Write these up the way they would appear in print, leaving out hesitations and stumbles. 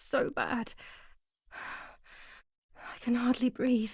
so bad. I can hardly breathe.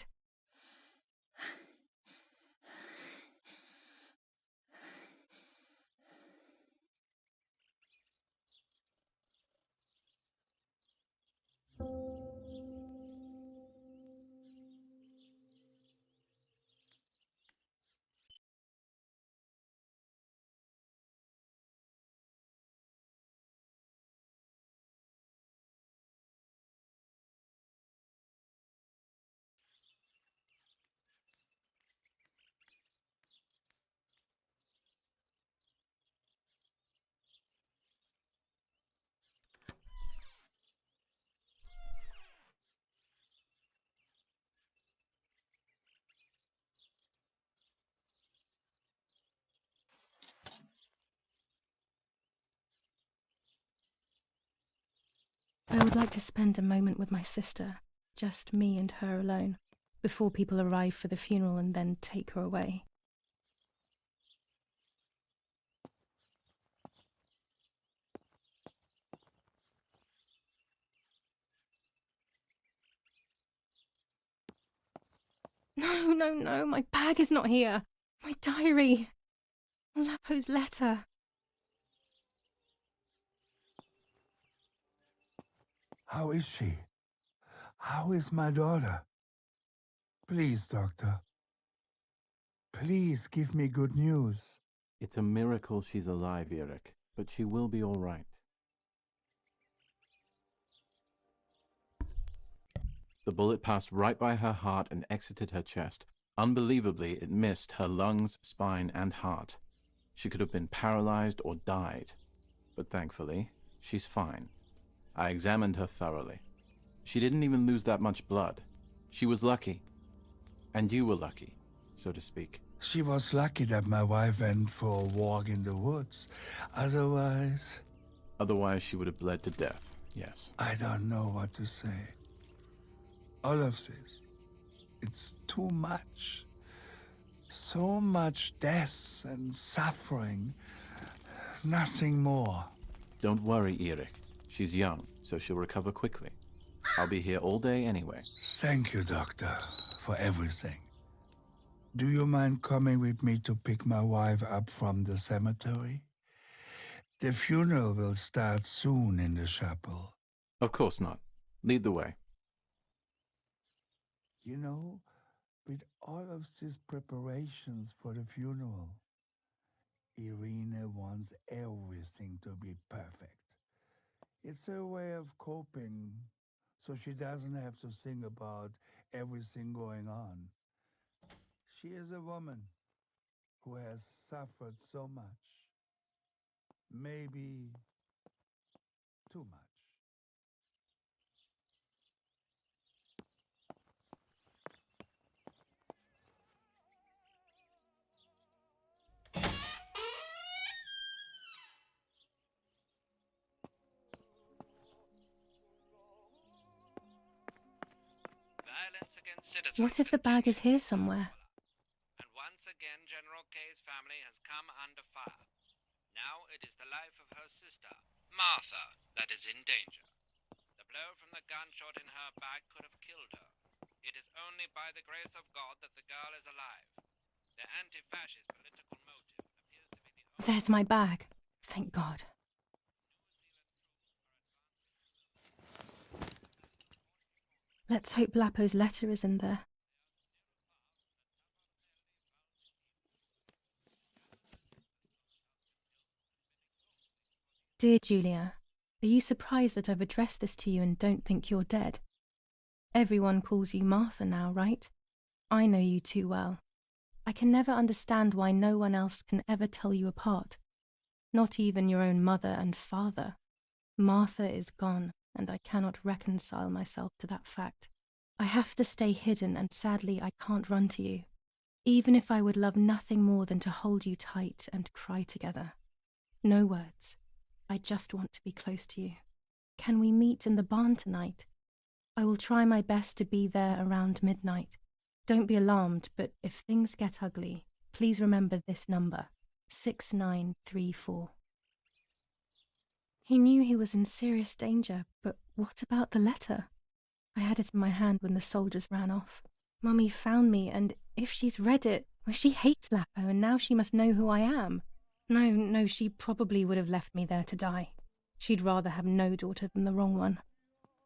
I would like to spend a moment with my sister, just me and her alone, before people arrive for the funeral and then take her away. No, my bag is not here. My diary. Lapo's letter. How is she? How is my daughter? Please, doctor. Please give me good news. It's a miracle she's alive, Eric, but she will be all right. The bullet passed right by her heart and exited her chest. Unbelievably, it missed her lungs, spine, and heart. She could have been paralyzed or died. But thankfully, she's fine. I examined her thoroughly. She didn't even lose that much blood. She was lucky. And you were lucky, so to speak. She was lucky that my wife went for a walk in the woods. Otherwise, She would have bled to death, yes. I don't know what to say. All of this, it's too much. So much death and suffering. Nothing more. Don't worry, Eric. She's young, so she'll recover quickly. I'll be here all day anyway. Thank you, doctor, for everything. Do you mind coming with me to pick my wife up from the cemetery? The funeral will start soon in the chapel. Of course not. Lead the way. You know, with all of these preparations for the funeral, Irina wants everything to be perfect. It's her way of coping, so she doesn't have to think about everything going on. She is a woman who has suffered so much. Maybe too much. Violence against citizens. What if the bag is here somewhere? And once again, General K's family has come under fire. Now it is the life of her sister, Martha, that is in danger. The blow from the gunshot in her back could have killed her. It is only by the grace of God that the girl is alive. The anti-fascist political motive appears to be the only... There's my bag. Thank God. Let's hope Lapo's letter is in there. Dear Julia, are you surprised that I've addressed this to you and don't think you're dead? Everyone calls you Martha now, right? I know you too well. I can never understand why no one else can ever tell you apart. Not even your own mother and father. Martha is gone, and I cannot reconcile myself to that fact. I have to stay hidden, and sadly I can't run to you, even if I would love nothing more than to hold you tight and cry together. No words. I just want to be close to you. Can we meet in the barn tonight? I will try my best to be there around midnight. Don't be alarmed, but if things get ugly, please remember this number, 6934. He knew he was in serious danger, but what about the letter? I had it in my hand when the soldiers ran off. Mummy found me, and if she's read it, well, she hates Lapo, and now she must know who I am. No, she probably would have left me there to die. She'd rather have no daughter than the wrong one.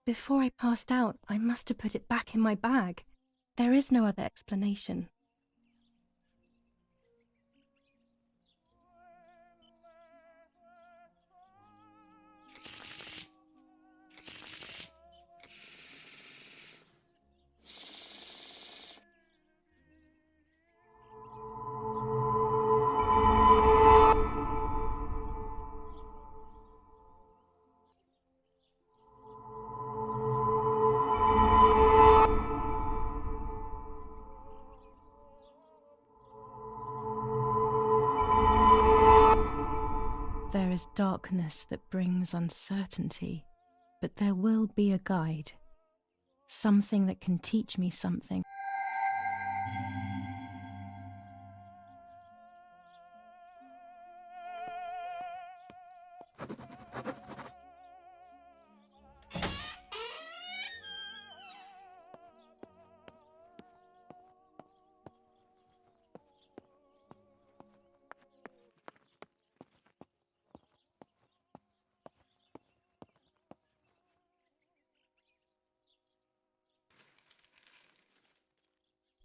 Before I passed out, I must have put it back in my bag. There is no other explanation. There is darkness that brings uncertainty, but there will be a guide. Something that can teach me something.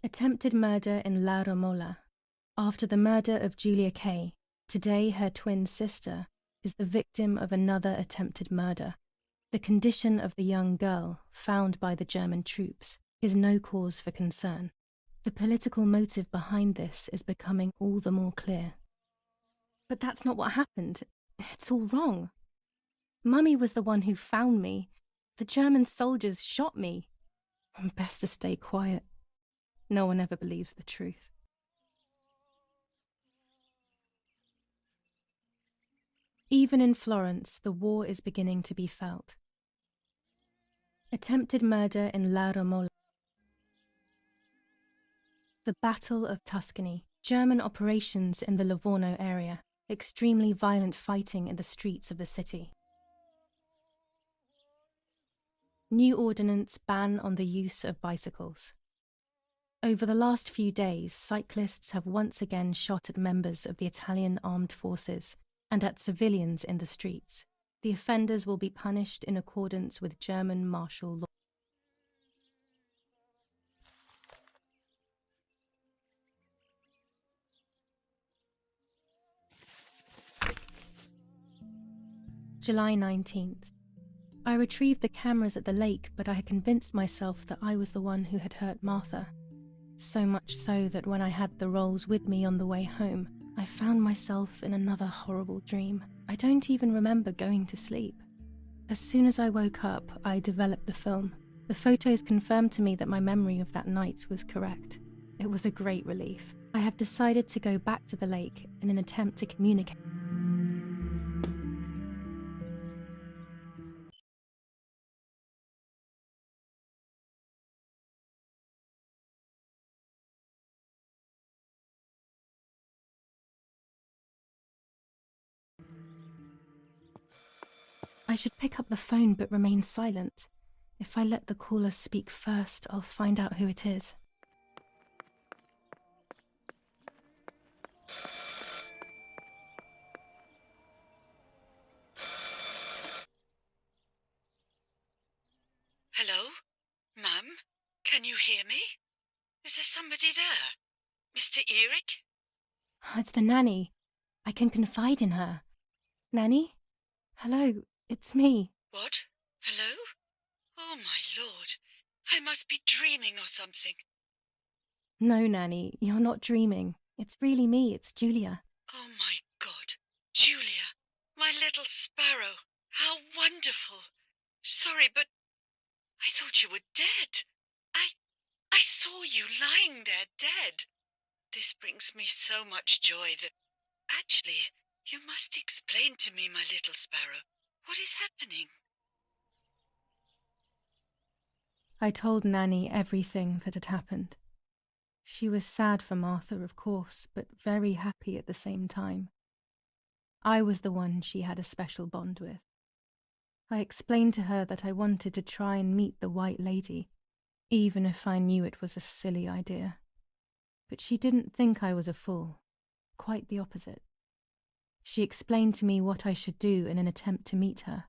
Attempted murder in La Romola. After the murder of Julia Kay, today her twin sister is the victim of another attempted murder. The condition of the young girl, found by the German troops, is no cause for concern. The political motive behind this is becoming all the more clear. But that's not what happened. It's all wrong. Mummy was the one who found me. The German soldiers shot me. Best to stay quiet. No one ever believes the truth. Even in Florence, the war is beginning to be felt. Attempted murder in La Romola. The Battle of Tuscany. German operations in the Livorno area. Extremely violent fighting in the streets of the city. New ordinance ban on the use of bicycles. Over the last few days, cyclists have once again shot at members of the Italian armed forces and at civilians in the streets. The offenders will be punished in accordance with German martial law. July 19th. I retrieved the cameras at the lake, but I had convinced myself that I was the one who had hurt Martha. So much so that when I had the rolls with me on the way home, I found myself in another horrible dream. I don't even remember going to sleep. As soon as I woke up, I developed the film. The photos confirmed to me that my memory of that night was correct. It was a great relief. I have decided to go back to the lake in an attempt to communicate. I should pick up the phone but remain silent. If I let the caller speak first, I'll find out who it is. Hello? Ma'am? Can you hear me? Is there somebody there? Mr. Eric? It's the nanny. I can confide in her. Nanny? Hello, it's me. What? Hello? Oh, my lord. I must be dreaming or something. No, Nanny, you're not dreaming. It's really me, it's Julia. Oh, my God. Julia, my little sparrow. How wonderful. Sorry, but I thought you were dead. I saw you lying there dead. This brings me so much joy that... Actually, you must explain to me, my little sparrow. What is happening? I told Nanny everything that had happened. She was sad for Martha, of course, but very happy at the same time. I was the one she had a special bond with. I explained to her that I wanted to try and meet the White Lady, even if I knew it was a silly idea. But she didn't think I was a fool. Quite the opposite. She explained to me what I should do in an attempt to meet her.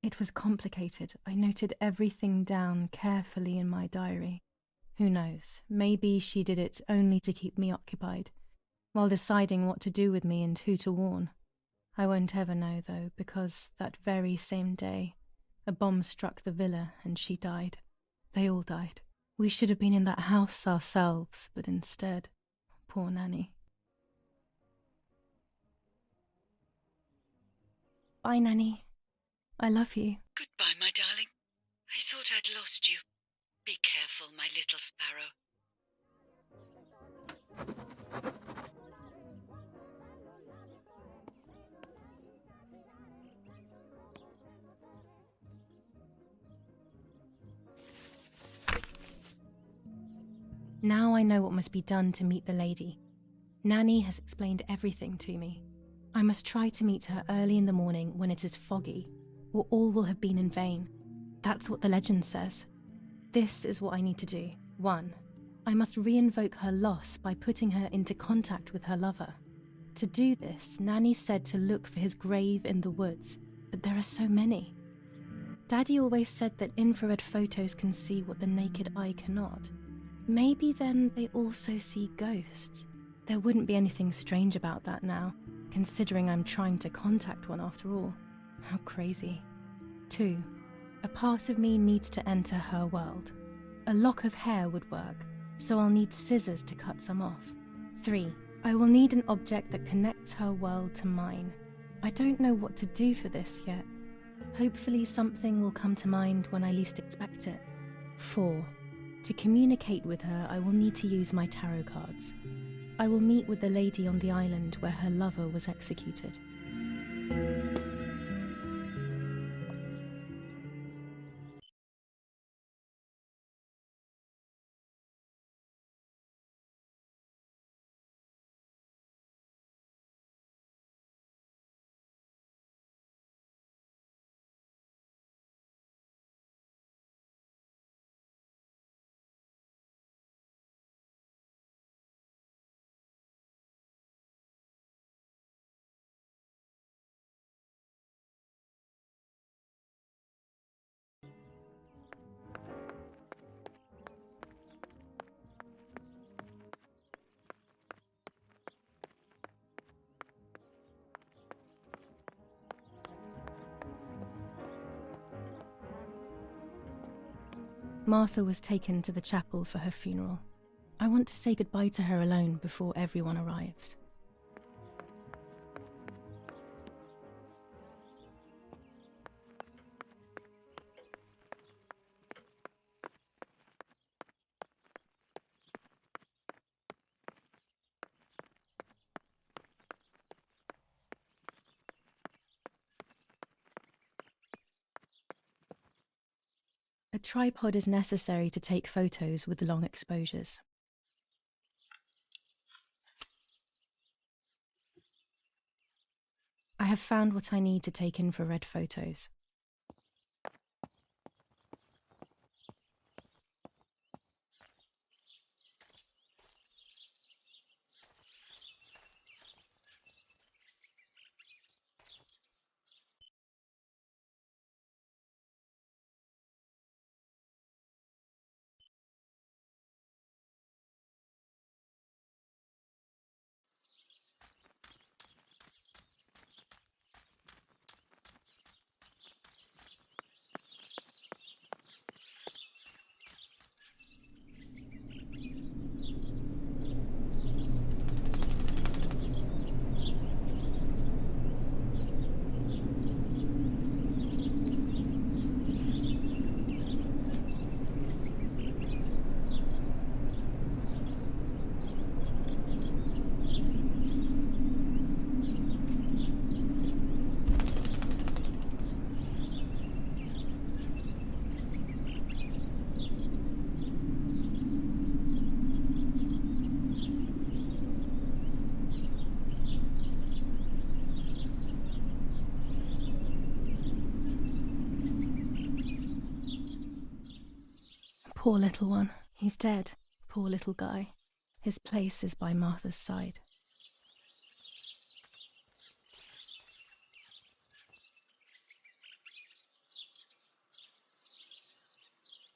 It was complicated. I noted everything down carefully in my diary. Who knows, maybe she did it only to keep me occupied, while deciding what to do with me and who to warn. I won't ever know, though, because that very same day, a bomb struck the villa and she died. They all died. We should have been in that house ourselves, but instead, poor Nanny. Bye, Nanny. I love you. Goodbye, my darling. I thought I'd lost you. Be careful, my little sparrow. Now I know what must be done to meet the lady. Nanny has explained everything to me. I must try to meet her early in the morning when it is foggy, or all will have been in vain. That's what the legend says. This is what I need to do. 1. I must re-invoke her loss by putting her into contact with her lover. To do this, Nanny said to look for his grave in the woods, but there are so many. Daddy always said that infrared photos can see what the naked eye cannot. Maybe then they also see ghosts. There wouldn't be anything strange about that now, considering I'm trying to contact one after all. How crazy. 2. A part of me needs to enter her world. A lock of hair would work, so I'll need scissors to cut some off. 3. I will need an object that connects her world to mine. I don't know what to do for this yet. Hopefully something will come to mind when I least expect it. 4. To communicate with her, I will need to use my tarot cards. I will meet with the lady on the island where her lover was executed. Martha was taken to the chapel for her funeral. I want to say goodbye to her alone before everyone arrives. A tripod is necessary to take photos with long exposures. I have found what I need to take infrared photos. Poor little one. He's dead. Poor little guy. His place is by Martha's side.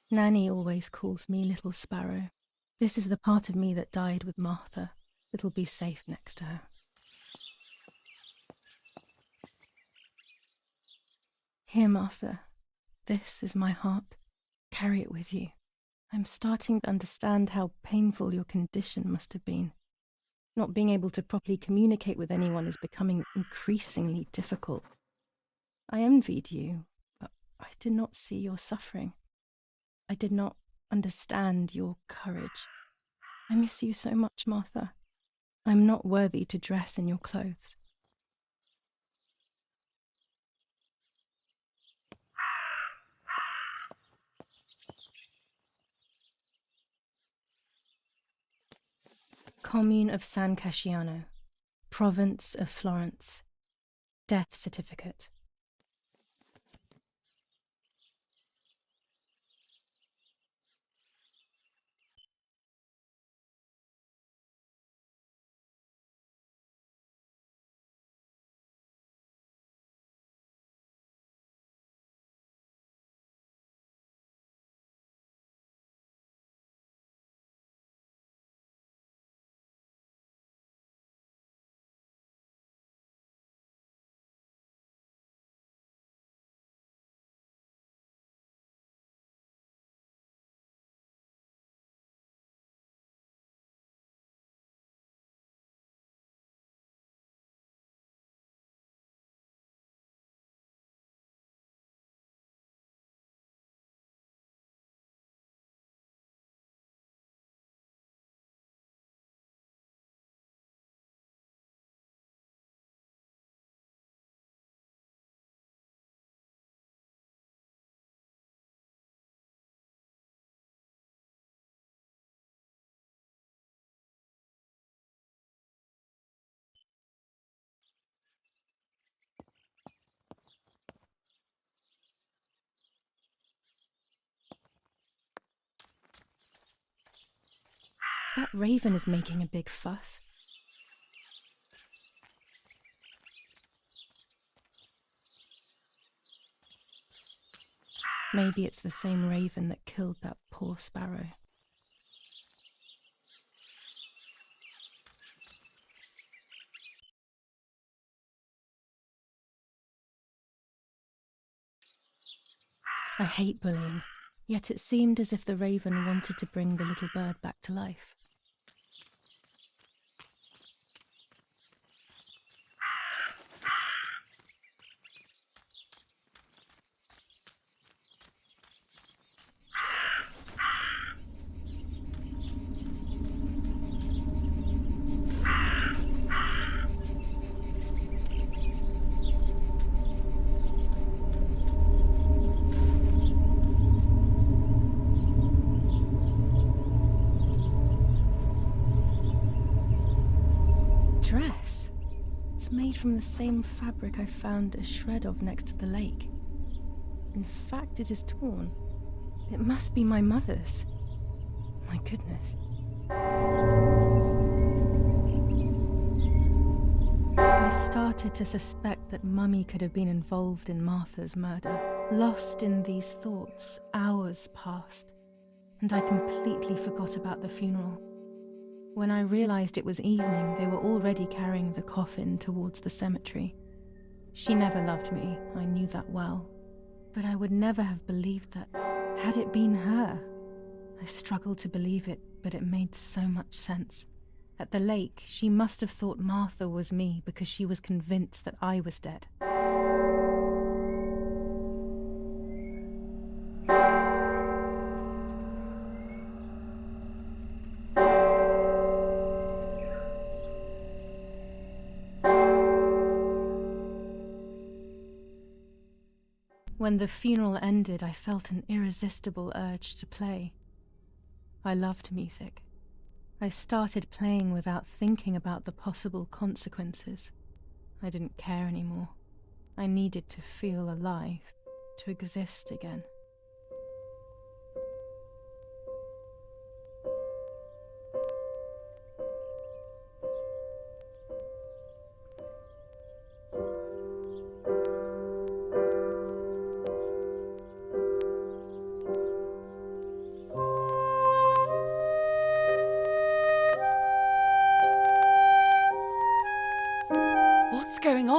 Nanny always calls me Little Sparrow. This is the part of me that died with Martha. It'll be safe next to her. Here, Martha. This is my heart. Carry it with you. I'm starting to understand how painful your condition must have been. Not being able to properly communicate with anyone is becoming increasingly difficult. I envied you, but I did not see your suffering. I did not understand your courage. I miss you so much, Martha. I'm not worthy to dress in your clothes. Commune of San Casciano, Province of Florence. Death certificate. That raven is making a big fuss. Maybe it's the same raven that killed that poor sparrow. I hate bullying, yet it seemed as if the raven wanted to bring the little bird back to life. Dress. It's made from the same fabric I found a shred of next to the lake. In fact, it is torn. It must be my mother's. My goodness. I started to suspect that Mummy could have been involved in Martha's murder. Lost in these thoughts, hours passed, and I completely forgot about the funeral. When I realized it was evening, they were already carrying the coffin towards the cemetery. She never loved me, I knew that well. But I would never have believed that, had it been her. I struggled to believe it, but it made so much sense. At the lake, she must have thought Martha was me because she was convinced that I was dead. When the funeral ended, I felt an irresistible urge to play. I loved music. I started playing without thinking about the possible consequences. I didn't care anymore. I needed to feel alive, to exist again.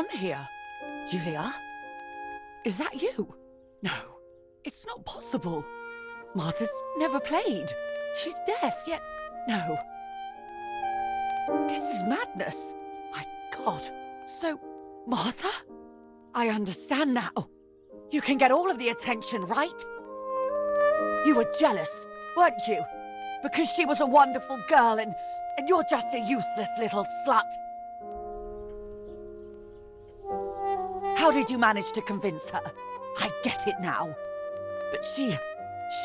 on here? Julia? Is that you? No, it's not possible. Martha's never played. She's deaf, yet no. This is madness. My God. So, Martha? I understand now. You can get all of the attention, right? You were jealous, weren't you? Because she was a wonderful girl and you're just a useless little slut. How did you manage to convince her? I get it now. But she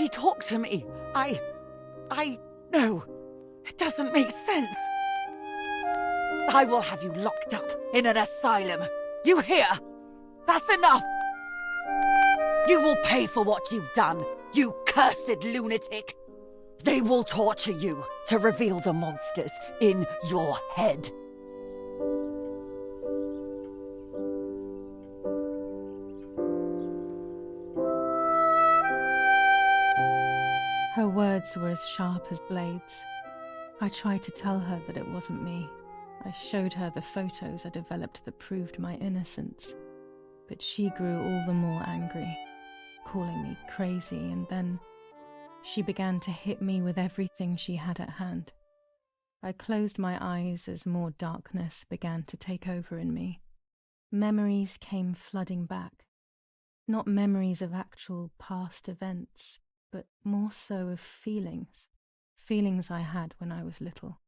talked to me. No, it doesn't make sense. I will have you locked up in an asylum. You hear? That's enough. You will pay for what you've done, you cursed lunatic. They will torture you to reveal the monsters in your head. Her words were as sharp as blades. I tried to tell her that it wasn't me. I showed her the photos I developed that proved my innocence. But she grew all the more angry, calling me crazy, and then she began to hit me with everything she had at hand. I closed my eyes as more darkness began to take over in me. Memories came flooding back. Not memories of actual past events, but more so of feelings. Feelings I had when I was little.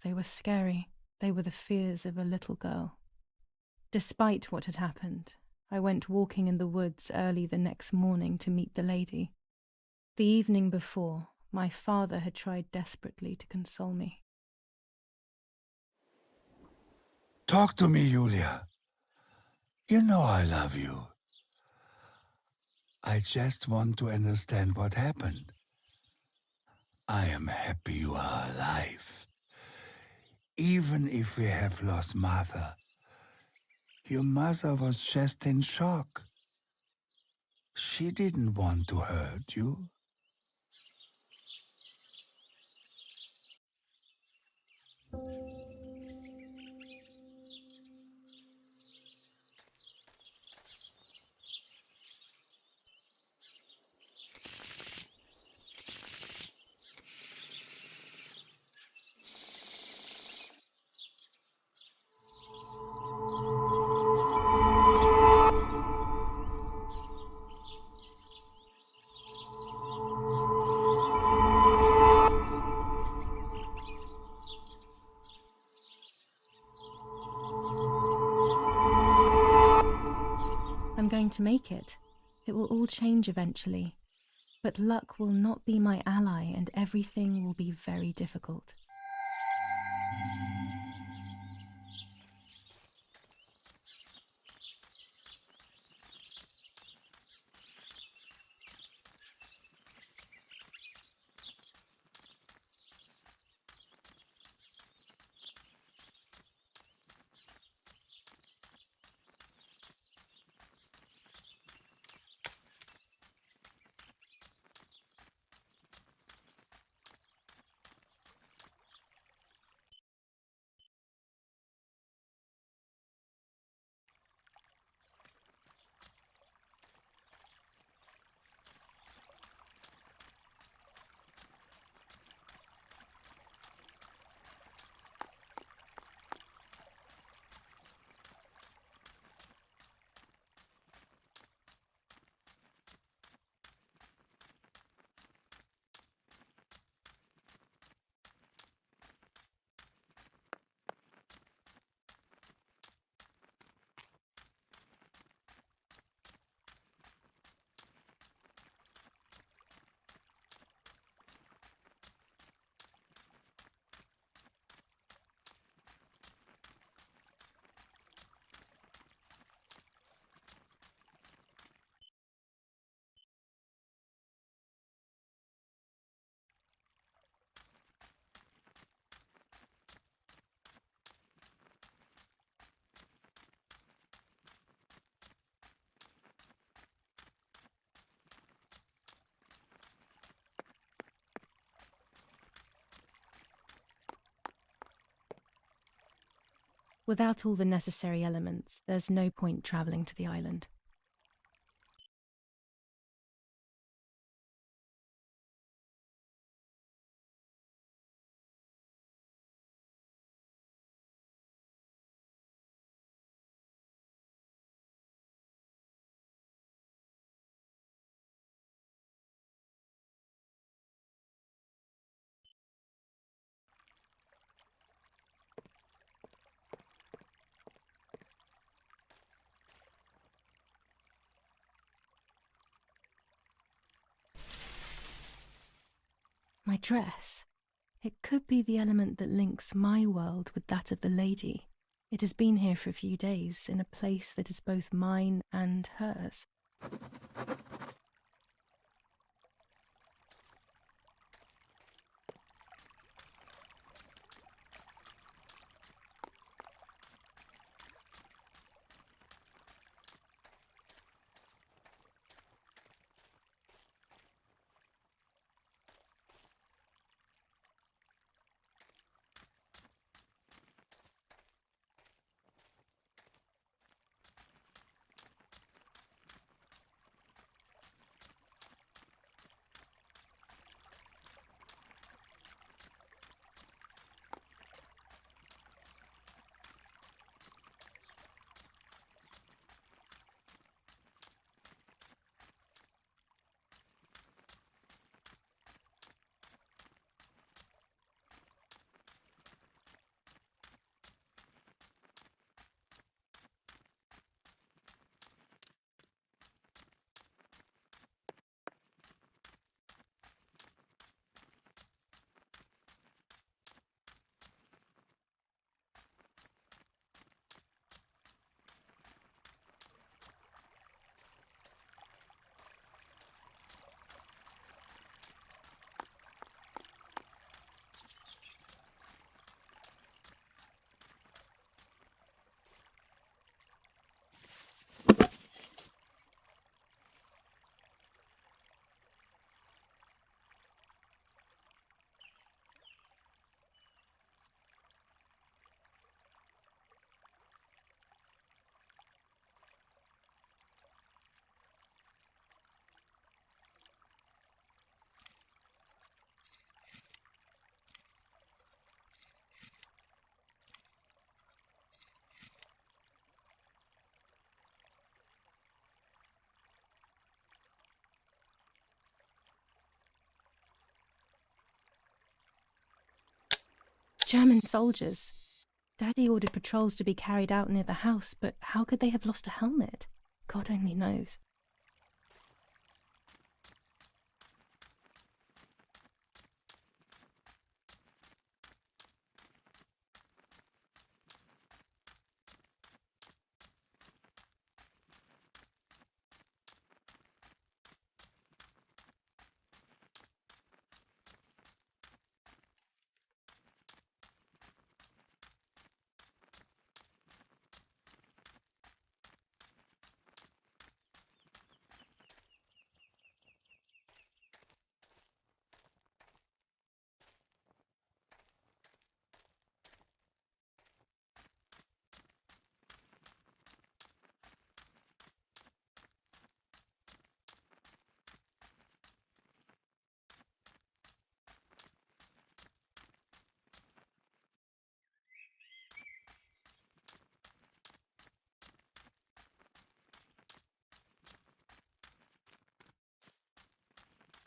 They were scary. They were the fears of a little girl. Despite what had happened, I went walking in the woods early the next morning to meet the lady. The evening before, my father had tried desperately to console me. Talk to me, Julia. You know I love you. I just want to understand what happened. I am happy you are alive. Even if we have lost Martha, your mother was just in shock. She didn't want to hurt you. I'm going to make it. It will all change eventually. But luck will not be my ally and everything will be very difficult. Without all the necessary elements, there's no point travelling to the island. My dress. It could be the element that links my world with that of the lady. It has been here for a few days, in a place that is both mine and hers. German soldiers. Daddy ordered patrols to be carried out near the house, but how could they have lost a helmet? God only knows.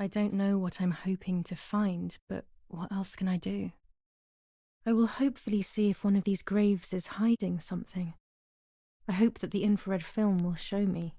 I don't know what I'm hoping to find, but what else can I do? I will hopefully see if one of these graves is hiding something. I hope that the infrared film will show me.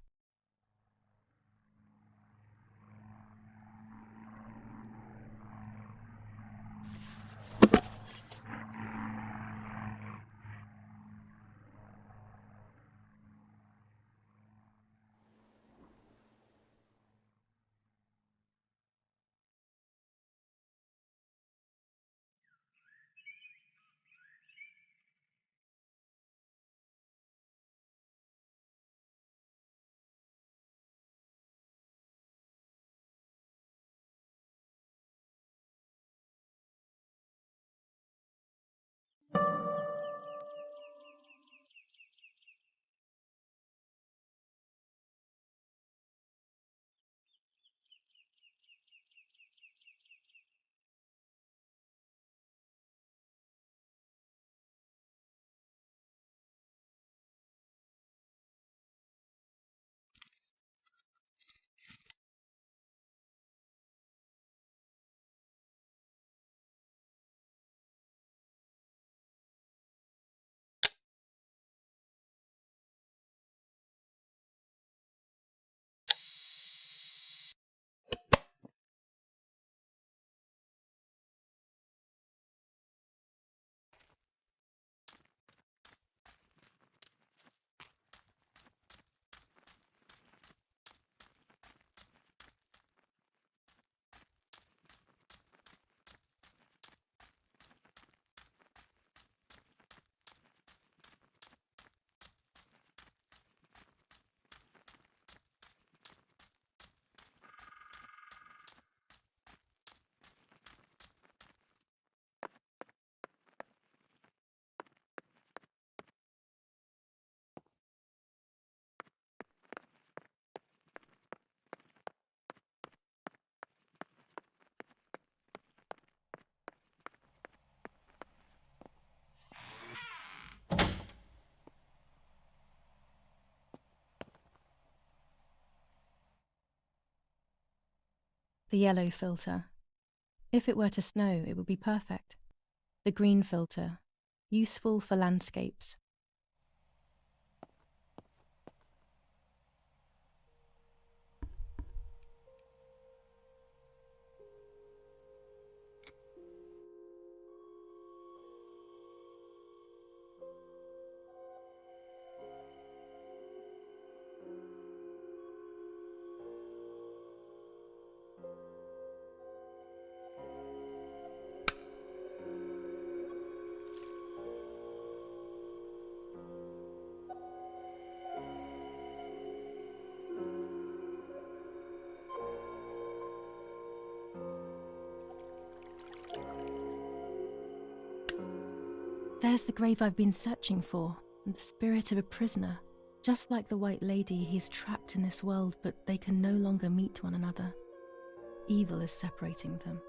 The yellow filter. If it were to snow, it would be perfect. The green filter. Useful for landscapes. There's the grave I've been searching for, and the spirit of a prisoner. Just like the White Lady, he's trapped in this world, but they can no longer meet one another. Evil is separating them.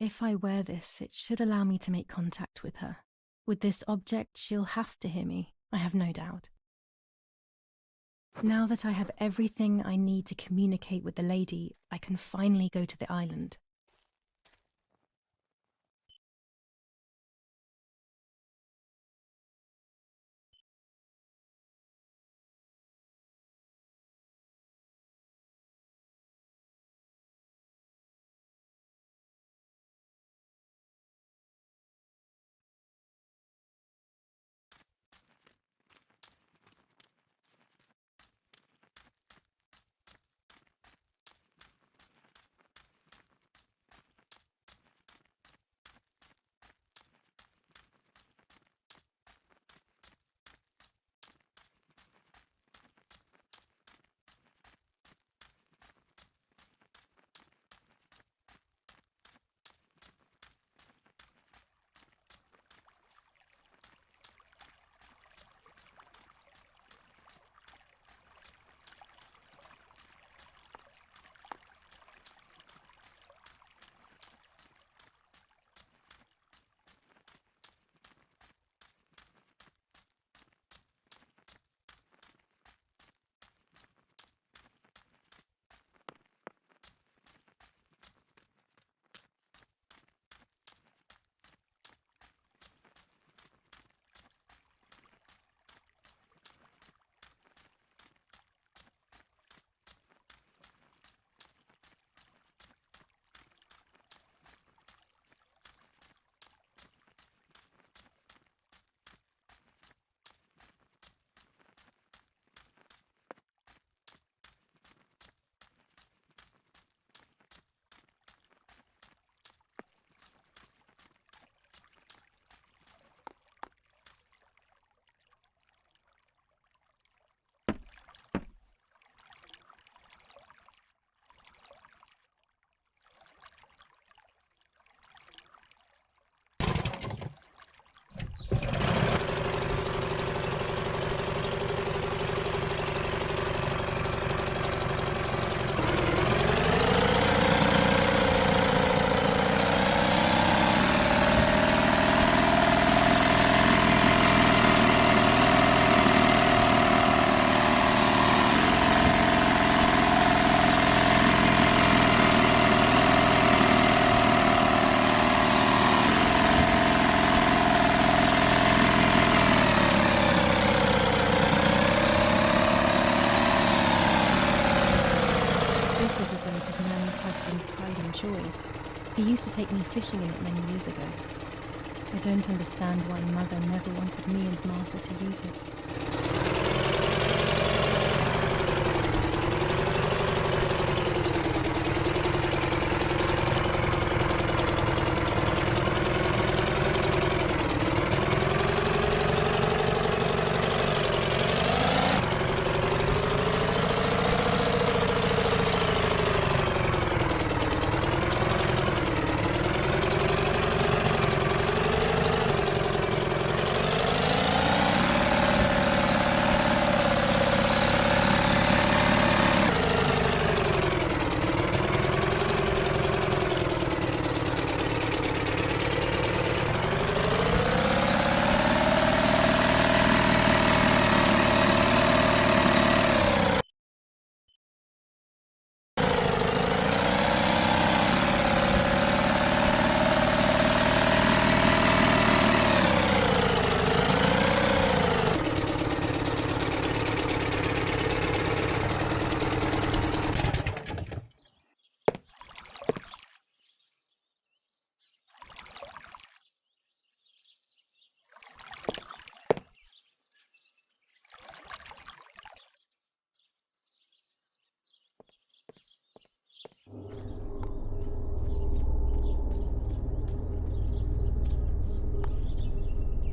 If I wear this, it should allow me to make contact with her. With this object, she'll have to hear me, I have no doubt. Now that I have everything I need to communicate with the lady, I can finally go to the island. used to take me fishing in it many years ago. I don't understand why Mother never wanted me and Martha to use it.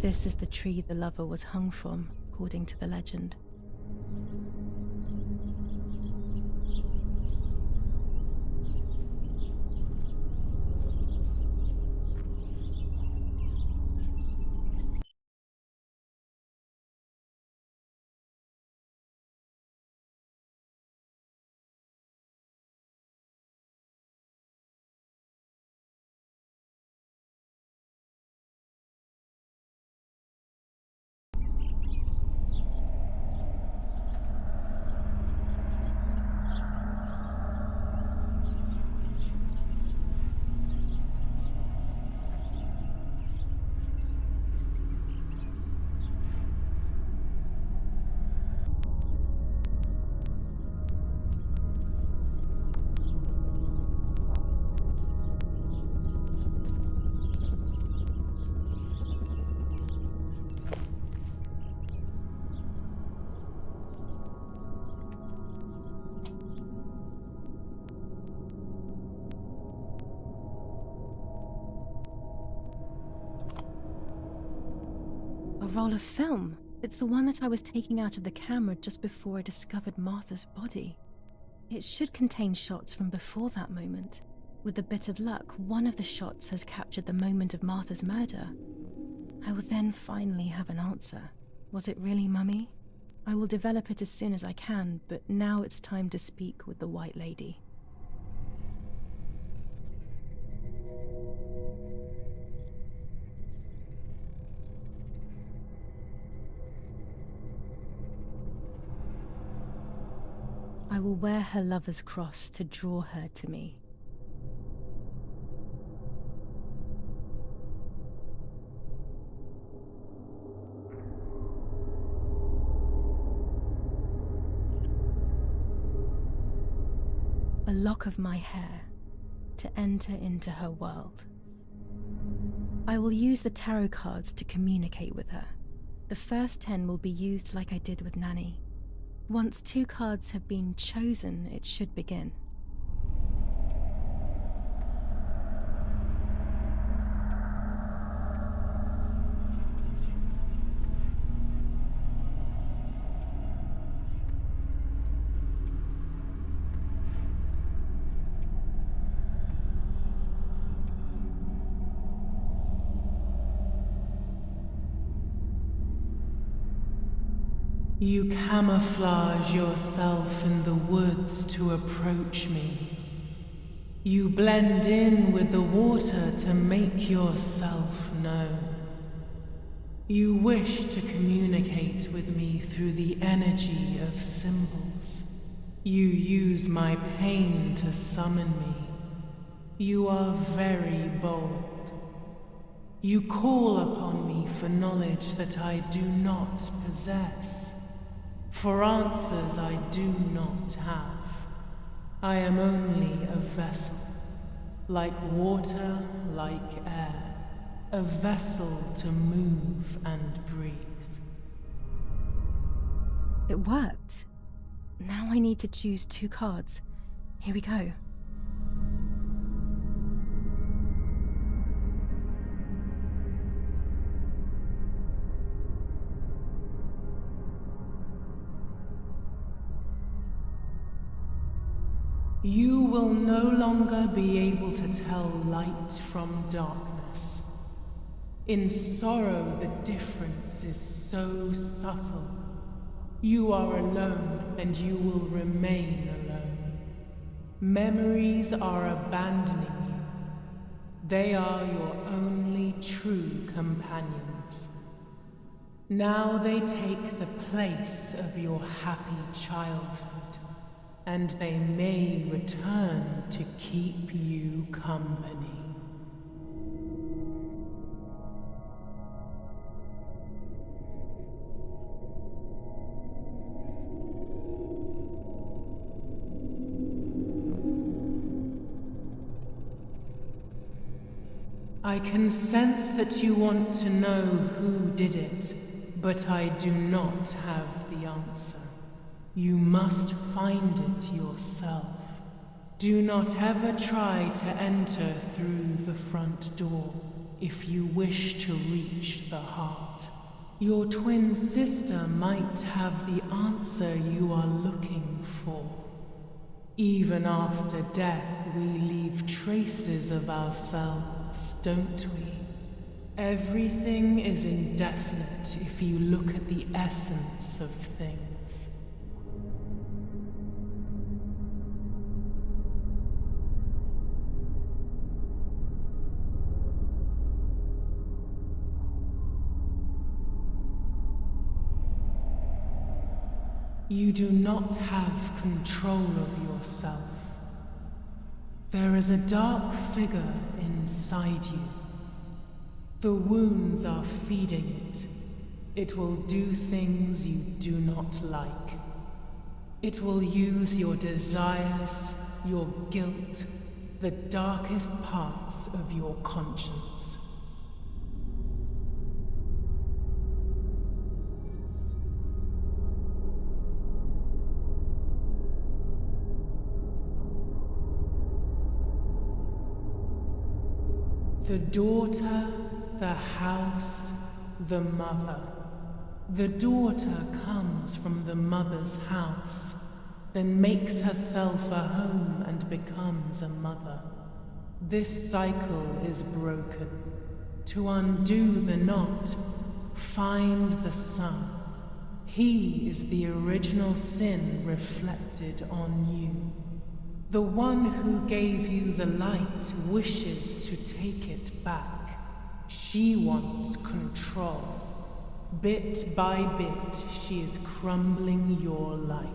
This is the tree the lover was hung from, according to the legend. A roll of film. It's the one that I was taking out of the camera just before I discovered Martha's body. It should contain shots from before that moment. With a bit of luck, one of the shots has captured the moment of Martha's murder. I will then finally have an answer. Was it really Mummy? I will develop it as soon as I can, but now it's time to speak with the White Lady. I will wear her lover's cross to draw her to me. A lock of my hair to enter into her world. I will use the tarot cards to communicate with her. The first 10 will be used like I did with Nanny. Once 2 cards have been chosen, it should begin. You camouflage yourself in the woods to approach me. You blend in with the water to make yourself known. You wish to communicate with me through the energy of symbols. You use my pain to summon me. You are very bold. You call upon me for knowledge that I do not possess. For answers I do not have. I am only a vessel. like water, like air, a vessel to move and breathe. It worked. Now I need to choose 2 cards. Here we go. You will no longer be able to tell light from darkness. In sorrow, the difference is so subtle. You are alone, and you will remain alone. Memories are abandoning you. They are your only true companions. Now they take the place of your happy childhood, and they may return to keep you company. I can sense that you want to know who did it, but I do not have the answer. You must find it yourself. Do not ever try to enter through the front door if you wish to reach the heart. Your twin sister might have the answer you are looking for. Even after death, we leave traces of ourselves, don't we? Everything is indefinite if you look at the essence of things. You do not have control of yourself. There is a dark figure inside you. The wounds are feeding it. It will do things you do not like. It will use your desires, your guilt, the darkest parts of your conscience. The daughter, the house, the mother. The daughter comes from the mother's house, then makes herself a home and becomes a mother. This cycle is broken. To undo the knot, find the sun. He is the original sin reflected on you. The one who gave you the light wishes to take it back. She wants control. Bit by bit, she is crumbling your life.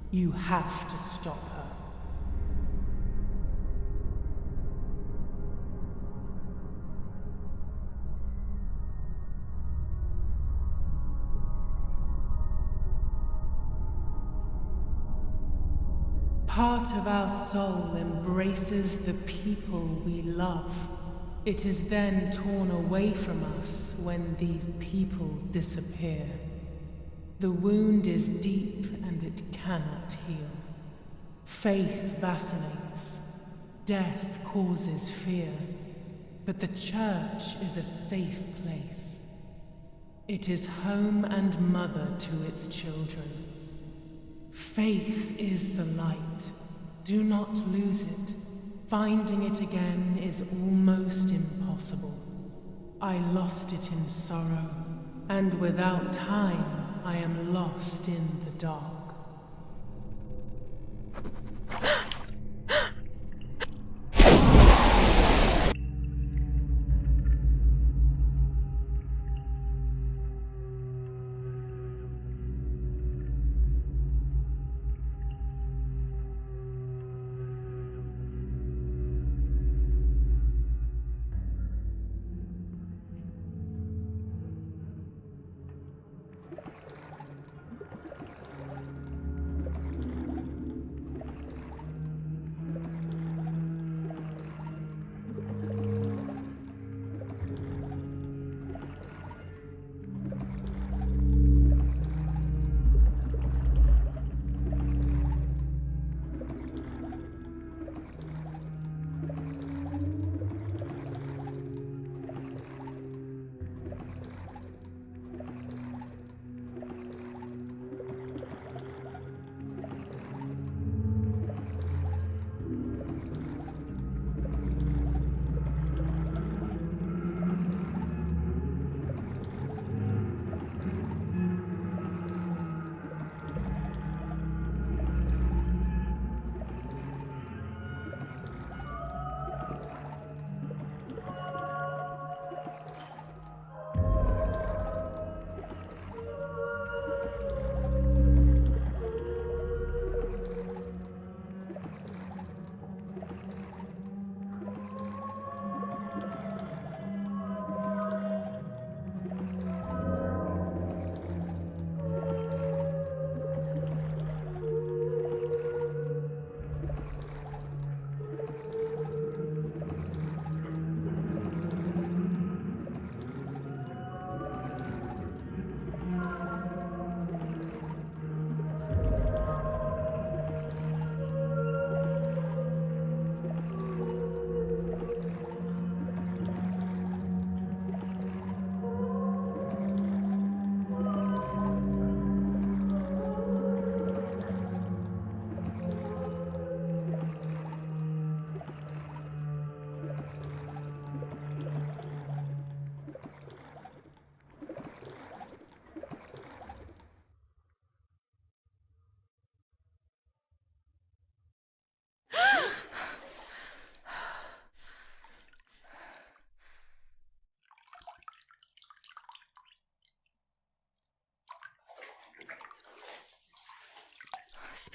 You have to stop her. Part of our soul embraces the people we love. It is then torn away from us when these people disappear. The wound is deep and it cannot heal. Faith vacillates. Death causes fear. But the church is a safe place. It is home and mother to its children. Faith is the light. Do not lose it. Finding it again is almost impossible. I lost it in sorrow, and without time, I am lost in the dark.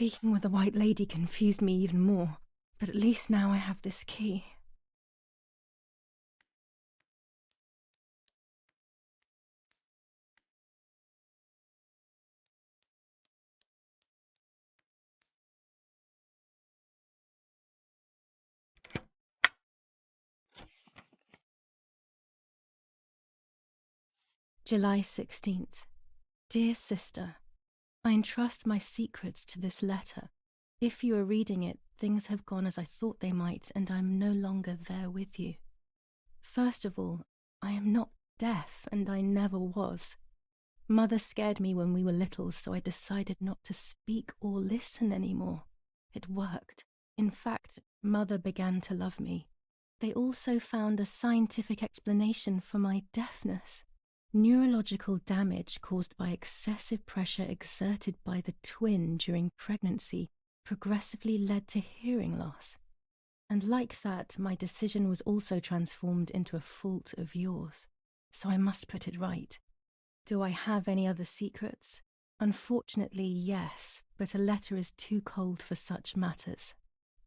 Speaking with the White Lady confused me even more, but at least now I have this key. July 16th. Dear Sister, I entrust my secrets to this letter. If you are reading it, things have gone as I thought they might, and I am no longer there with you. First of all, I am not deaf, and I never was. Mother scared me when we were little, so I decided not to speak or listen anymore. It worked. In fact, Mother began to love me. They also found a scientific explanation for my deafness. Neurological damage caused by excessive pressure exerted by the twin during pregnancy progressively led to hearing loss. And like that, my decision was also transformed into a fault of yours. So I must put it right. Do I have any other secrets? Unfortunately, yes, but a letter is too cold for such matters.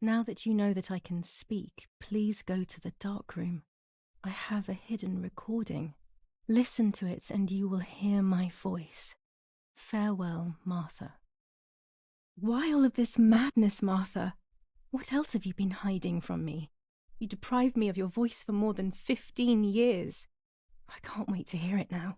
Now that you know that I can speak, please go to the dark room. I have a hidden recording. Listen to it and you will hear my voice. Farewell, Martha. Why all of this madness, Martha? What else have you been hiding from me? You deprived me of your voice for more than 15 years. I can't wait to hear it now.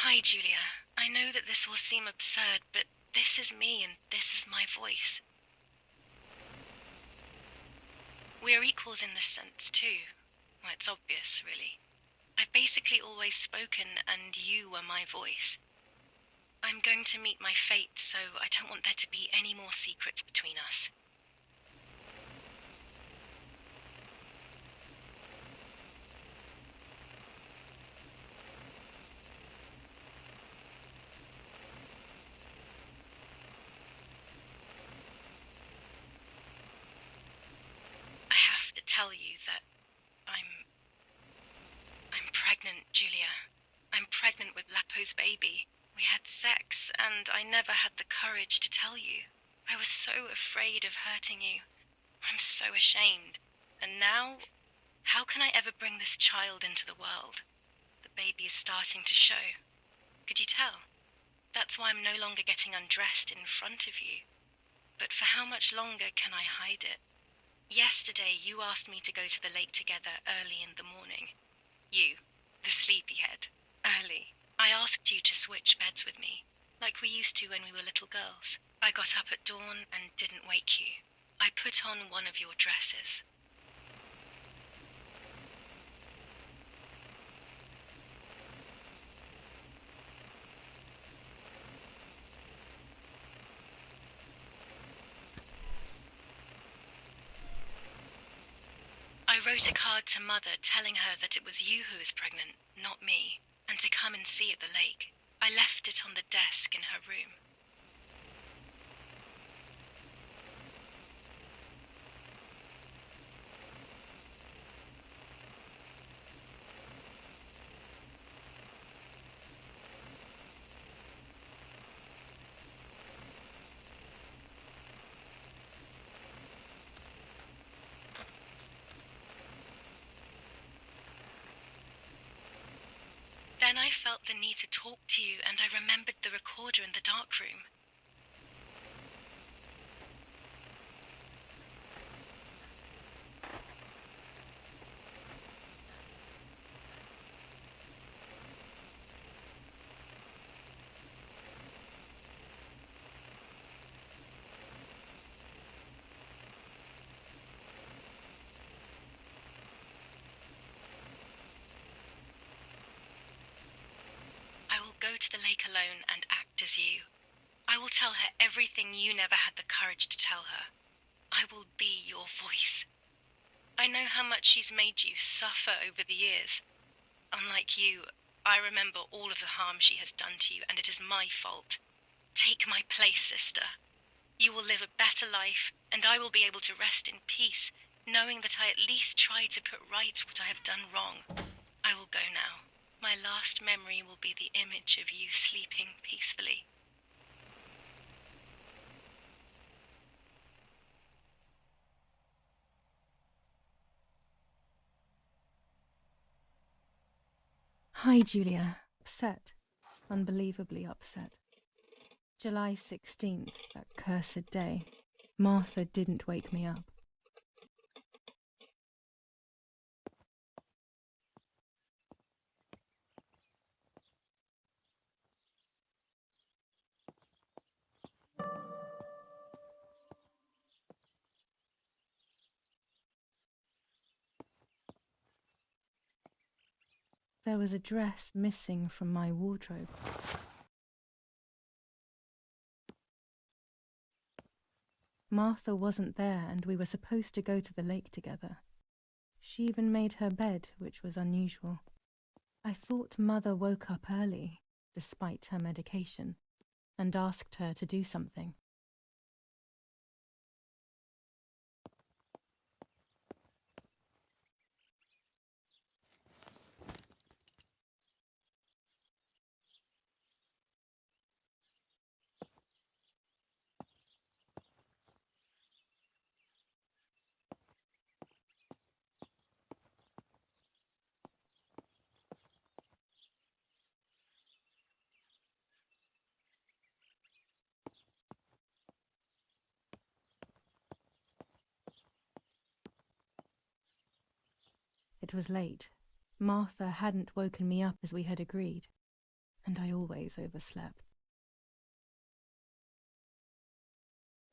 Hi, Julia. I know that this will seem absurd, but this is me and this is my voice. We are equals in this sense, too. Well, it's obvious, really. I've basically always spoken, and you were my voice. I'm going to meet my fate, so I don't want there to be any more secrets between us. I have to tell you that I'm pregnant, Julia. I'm pregnant with Lapo's baby. We had sex, and I never had the courage to tell you. I was so afraid of hurting you. I'm so ashamed. And now, how can I ever bring this child into the world? The baby is starting to show. Could you tell? That's why I'm no longer getting undressed in front of you. But for how much longer can I hide it? Yesterday, you asked me to go to the lake together early in the morning. You, the sleepyhead. Early. I asked you to switch beds with me, like we used to when we were little girls. I got up at dawn and didn't wake you. I put on one of your dresses. I wrote a card to Mother telling her that it was you who was pregnant, not me, and to come and see at the lake. I left it on the desk in her room. Then I felt the need to talk to you, and I remembered the recorder in the dark room. I will go to the lake alone and act as you. I will tell her everything you never had the courage to tell her. I will be your voice. I know how much she's made you suffer over the years. Unlike you, I remember all of the harm she has done to you, and it is my fault. Take my place, sister. You will live a better life, and I will be able to rest in peace, knowing that I at least tried to put right what I have done wrong. I will go now. My last memory will be the image of you sleeping peacefully. Hi, Julia. Upset. Unbelievably upset. July 16th, that cursed day. Martha didn't wake me up. There was a dress missing from my wardrobe. Martha wasn't there, and we were supposed to go to the lake together. She even made her bed, which was unusual. I thought Mother woke up early, despite her medication, and asked her to do something. It was late. Martha hadn't woken me up as we had agreed, and I always overslept.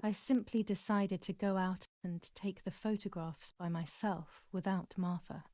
I simply decided to go out and take the photographs by myself without Martha.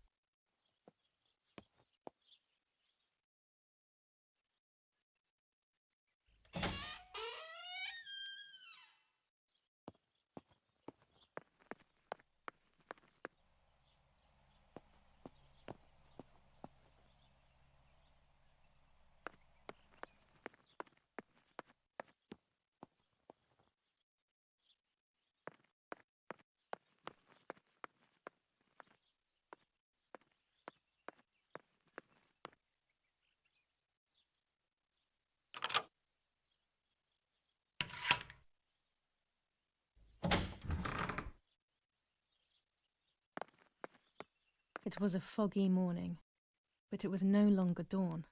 It was a foggy morning, but it was no longer dawn.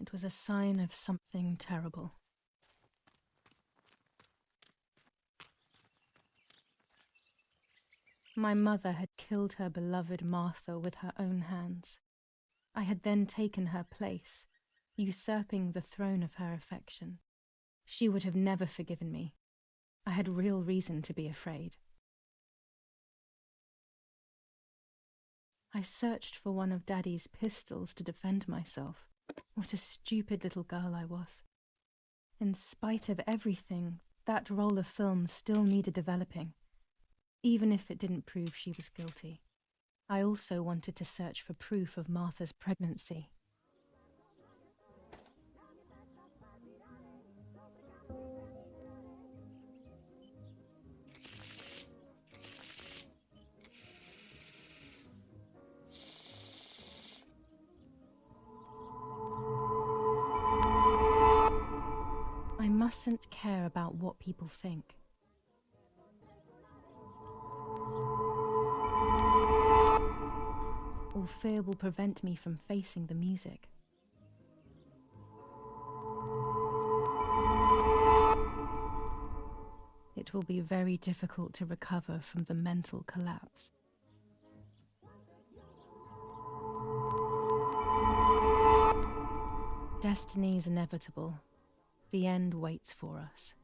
It was a sign of something terrible. My mother had killed her beloved Martha with her own hands. I had then taken her place, usurping the throne of her affection. She would have never forgiven me. I had real reason to be afraid. I searched for one of Daddy's pistols to defend myself. What a stupid little girl I was. In spite of everything, that roll of film still needed developing, even if it didn't prove she was guilty. I also wanted to search for proof of Martha's pregnancy. I mustn't care about what people think. Or fear will prevent me from facing the music. It will be very difficult to recover from the mental collapse. Destiny is inevitable. The end waits for us.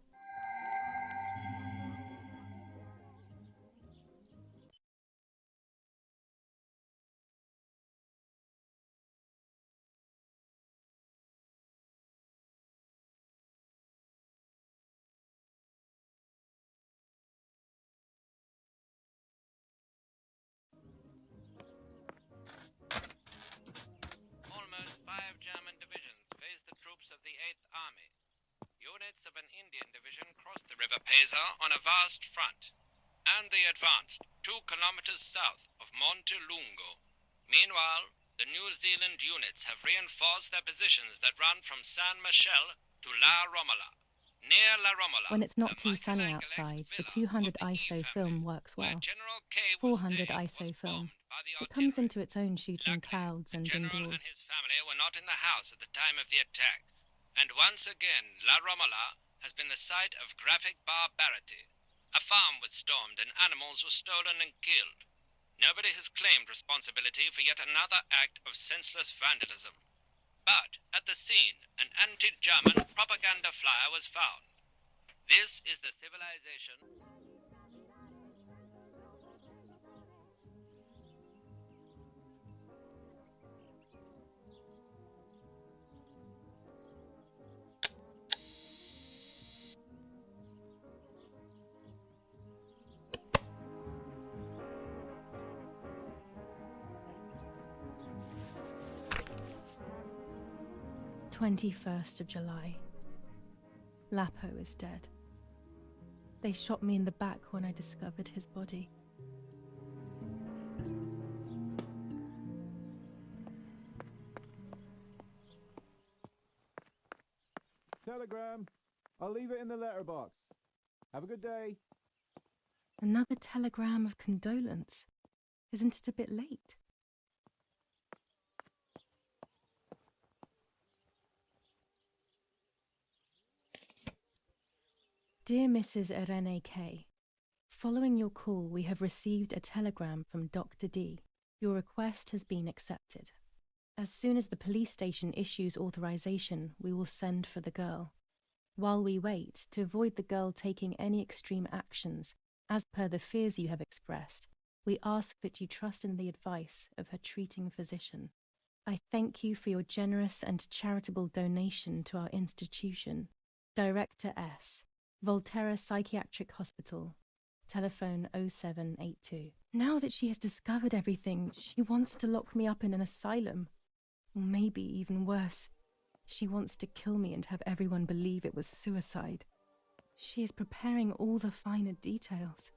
8th Army. Units of an Indian division crossed the River Pesa on a vast front, and they advanced 2 kilometers south of Monte Lungo. Meanwhile, the New Zealand units have reinforced their positions that run from San Michel to La Romola. Near La Romola, When it's not the too sunny Michael outside, the villa 200 of the E ISO family, film works where well. General K was 400 staying, ISO was film. bombed by the It comes artillery. into its own shooting Luckily, clouds the and general and indoors. his family were not in the house at the time of the attack. And once again, La Romola has been the site of graphic barbarity. A farm was stormed and animals were stolen and killed. Nobody has claimed responsibility for yet another act of senseless vandalism. But at the scene, an anti-German propaganda flyer was found. This is the civilization. 21st of July. Lapo is dead. They shot me in the back when I discovered his body. Telegram. I'll leave it in the letterbox. Have a good day. Another telegram of condolence. Isn't it a bit late? Dear Mrs. Irene K., following your call, we have received a telegram from Dr. D. Your request has been accepted. As soon as the police station issues authorization, we will send for the girl. While we wait, to avoid the girl taking any extreme actions, as per the fears you have expressed, we ask that you trust in the advice of her treating physician. I thank you for your generous and charitable donation to our institution. Director S. Volterra Psychiatric Hospital. Telephone 0782. Now that she has discovered everything, she wants to lock me up in an asylum. Or maybe even worse, she wants to kill me and have everyone believe it was suicide. She is preparing all the finer details.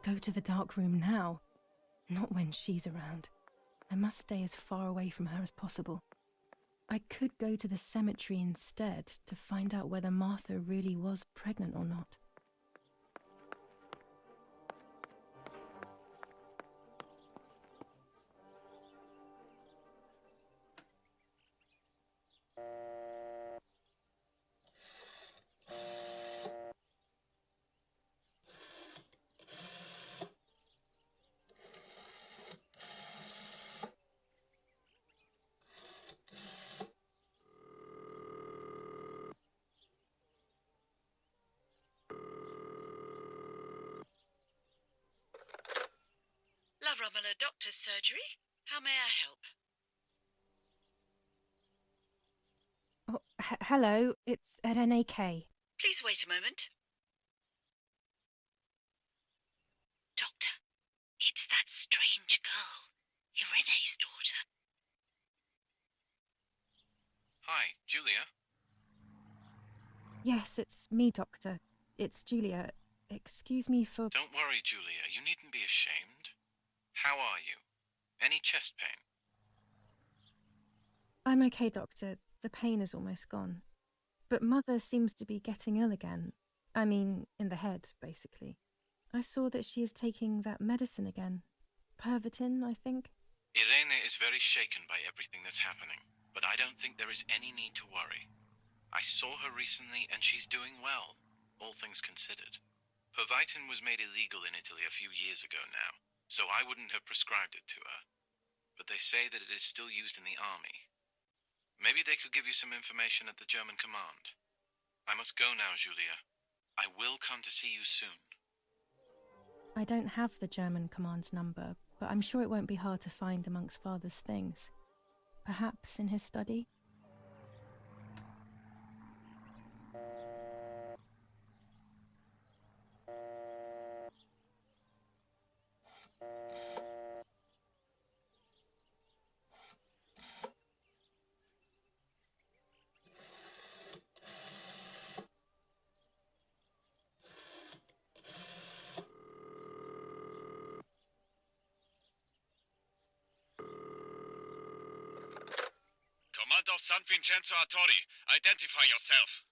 Go to the dark room now. Not when she's around. I must stay as far away from her as possible. I could go to the cemetery instead to find out whether Martha really was pregnant or not. La Romola Doctor's Surgery. How may I help? Oh, hello, it's Irene K. Please wait a moment. Doctor, it's that strange girl, Irene's daughter. Hi, Julia. Yes, it's me, Doctor. It's Julia. Excuse me for... Don't worry, Julia. You needn't be ashamed. How are you? Any chest pain? I'm okay, Doctor. The pain is almost gone. But Mother seems to be getting ill again. I mean, in the head, basically. I saw that she is taking that medicine again. Pervitin, I think. Irene is very shaken by everything that's happening, but I don't think there is any need to worry. I saw her recently and she's doing well, all things considered. Pervitin was made illegal in Italy a few years ago now, so I wouldn't have prescribed it to her. But they say that it is still used in the army. Maybe they could give you some information at the German command. I must go now, Julia. I will come to see you soon. I don't have the German command's number, but I'm sure it won't be hard to find amongst Father's things. Perhaps in his study? Command of San Vincenzo Artori, identify yourself.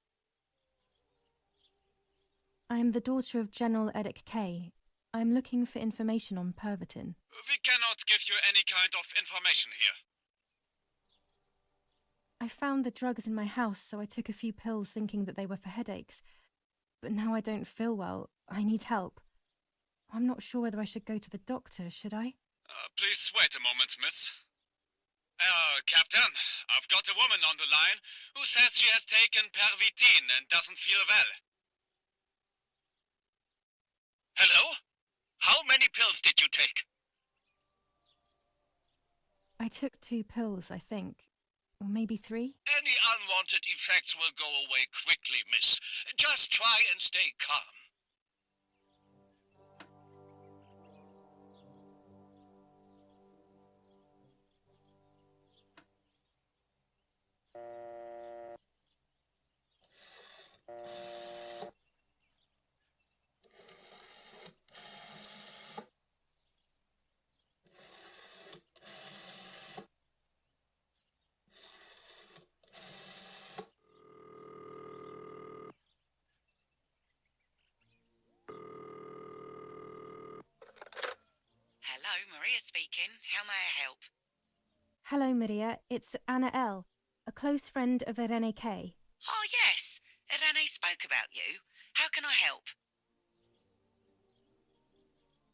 I am the daughter of General Eric Kay. I'm looking for information on Pervitin. We cannot give you any kind of information here. I found the drugs in my house, so I took a few pills thinking that they were for headaches. But now I don't feel well. I need help. I'm not sure whether I should go to the doctor, should I? Please wait a moment, miss. Captain, I've got a woman on the line who says she has taken Pervitin and doesn't feel well. Hello? How many pills did you take? I took 2 pills, I think. Or maybe 3? Any unwanted effects will go away quickly, miss. Just try and stay calm. Hello, Maria speaking. How may I help? Hello, Maria. It's Anna L., a close friend of Irene K. Oh, yes. Irene spoke about you. How can I help?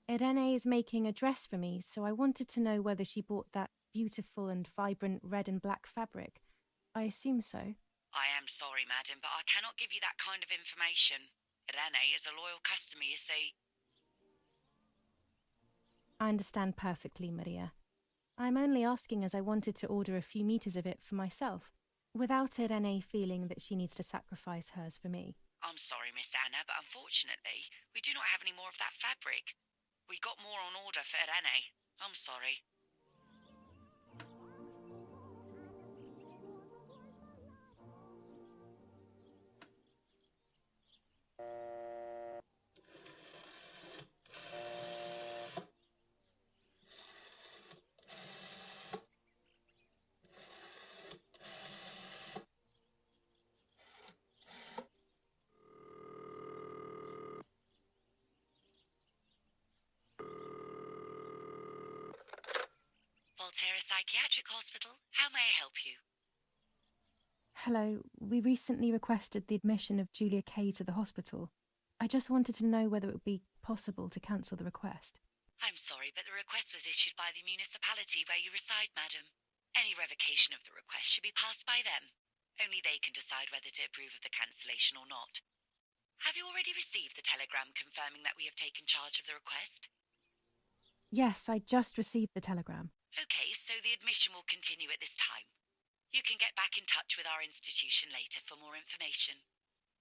Irene is making a dress for me, so I wanted to know whether she bought that beautiful and vibrant red and black fabric. I assume so. I am sorry, madam, but I cannot give you that kind of information. Irene is a loyal customer, you see. I understand perfectly, Maria. I'm only asking as I wanted to order a few meters of it for myself, without Irene feeling that she needs to sacrifice hers for me. I'm sorry, Miss Anna, but unfortunately, we do not have any more of that fabric. We got more on order for Irene. I'm sorry. Volterra Psychiatric Hospital, how may I help you? Hello, we recently requested the admission of Julia Kay to the hospital. I just wanted to know whether it would be possible to cancel the request. I'm sorry, but the request was issued by the municipality where you reside, madam. Any revocation of the request should be passed by them. Only they can decide whether to approve of the cancellation or not. Have you already received the telegram confirming that we have taken charge of the request? Yes, I just received the telegram. Okay, so the admission will continue at this time. You can get back in touch with our institution later for more information.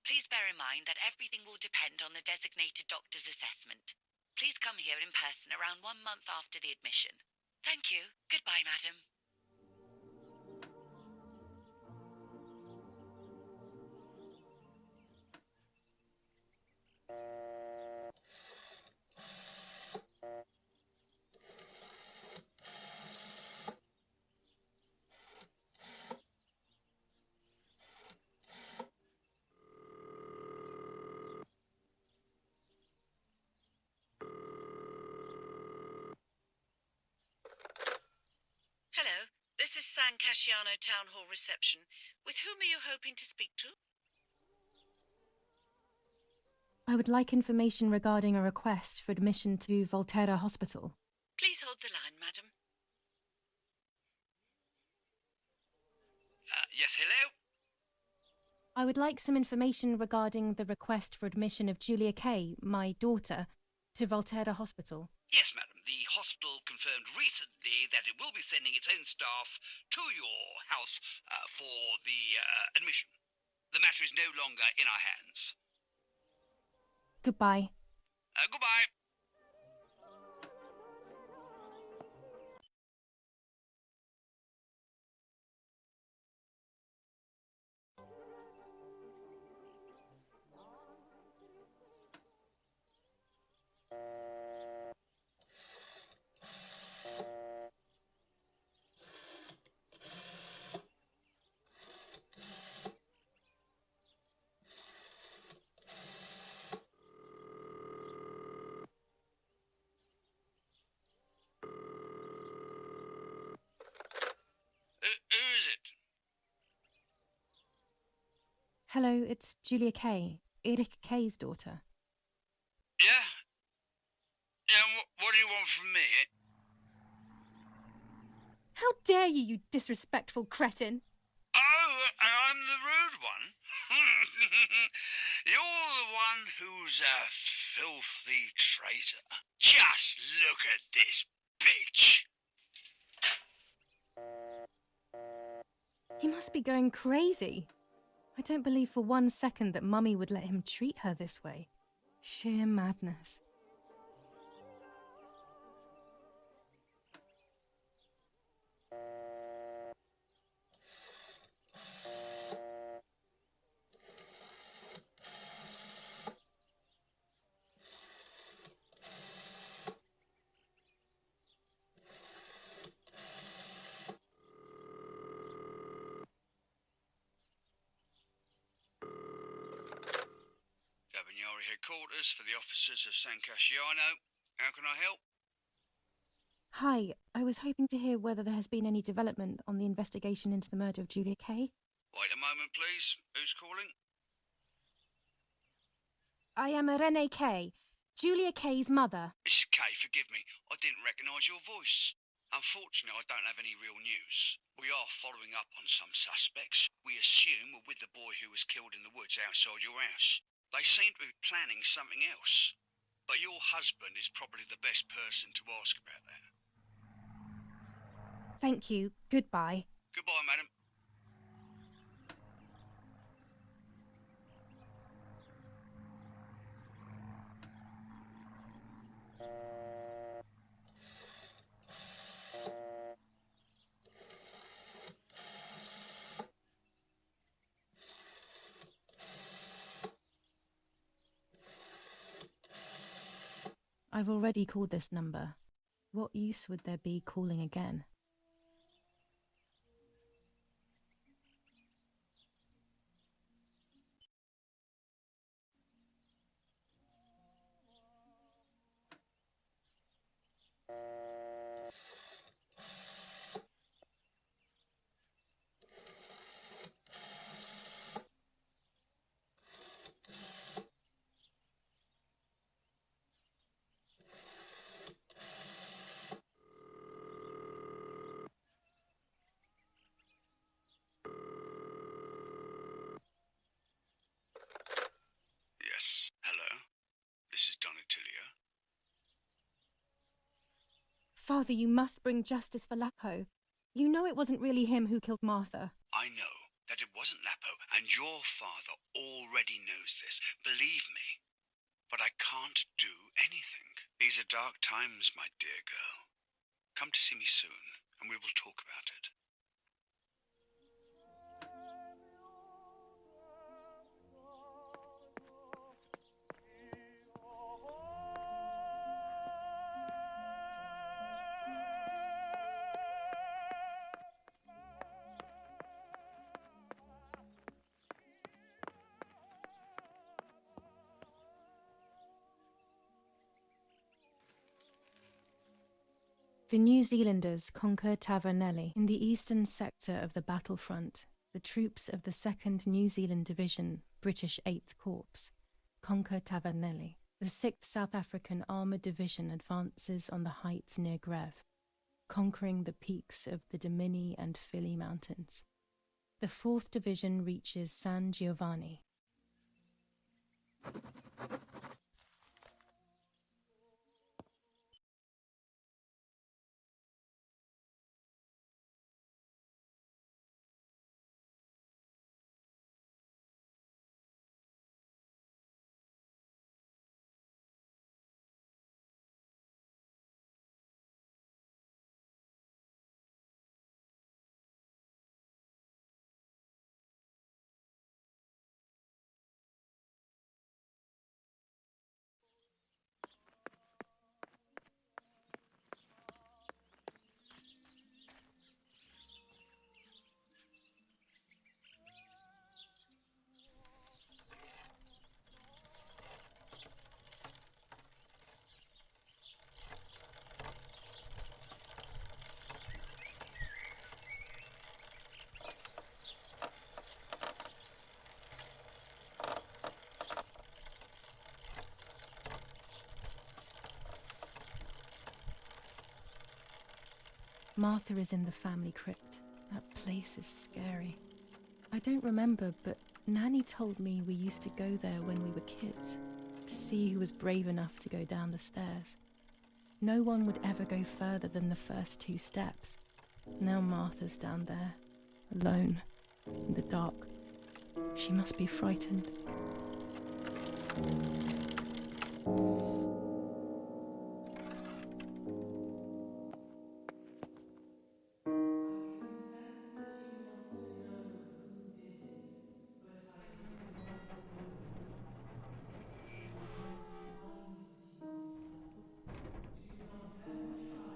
Please bear in mind that everything will depend on the designated doctor's assessment. Please come here in person around 1 month after the admission. Thank you. Goodbye, madam. Hello, this is San Casciano Town Hall reception. With whom are you hoping to speak to? I would like information regarding a request for admission to Volterra Hospital. Please hold the line, madam. Yes, hello? I would like some information regarding the request for admission of Julia Kay, my daughter, to Volterra Hospital. Yes, madam. The hospital confirmed recently that it will be sending its own staff to your house for the admission. The matter is no longer in our hands. Goodbye. Goodbye. Who is it? Hello, it's Julia Kay, Erik Kay's daughter. Yeah? Yeah, what do you want from me? How dare you, you disrespectful cretin! Oh, I'm the rude one? You're the one who's a filthy traitor. Just look at this bitch. He must be going crazy. I don't believe for 1 second that Mummy would let him treat her this way. Sheer madness. Cabanari headquarters for the officers of San Casciano. How can I help? Hi, I was hoping to hear whether there has been any development on the investigation into the murder of Julia Kay. Wait a moment, please. Who's calling? I am Irene Kay, Julia Kay's mother. Mrs. Kay, forgive me. I didn't recognise your voice. Unfortunately, I don't have any real news. We are following up on some suspects. We assume we're with the boy who was killed in the woods outside your house. They seem to be planning something else. But your husband is probably the best person to ask about that. Thank you. Goodbye. Goodbye, madam. I've already called this number. What use would there be calling again? Yes, hello. This is Don Italia. Father, you must bring justice for Lapo. You know it wasn't really him who killed Martha. I know that it wasn't Lapo, and your father already knows this. Believe me. But I can't do anything. These are dark times, my dear girl. Come to see me soon, and we will talk about it. The New Zealanders conquered Tavernelli in the eastern sector of the battlefront. The troops of the 2nd New Zealand Division, British 8th Corps, conquer Tavernelli. The 6th South African Armoured Division advances on the heights near Greve, conquering the peaks of the Dimini and Fili Mountains. The 4th Division reaches San Giovanni. Martha is in the family crypt. That place is scary. I don't remember, but Nanny told me we used to go there when we were kids, to see who was brave enough to go down the stairs. No one would ever go further than the first 2 steps. Now Martha's down there, alone, in the dark. She must be frightened.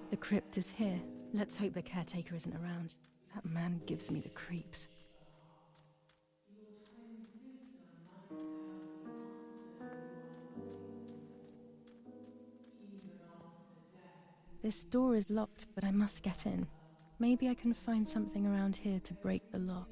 The crypt is here. Let's hope the caretaker isn't around. That man gives me the creeps. This door is locked, but I must get in. Maybe I can find something around here to break the lock.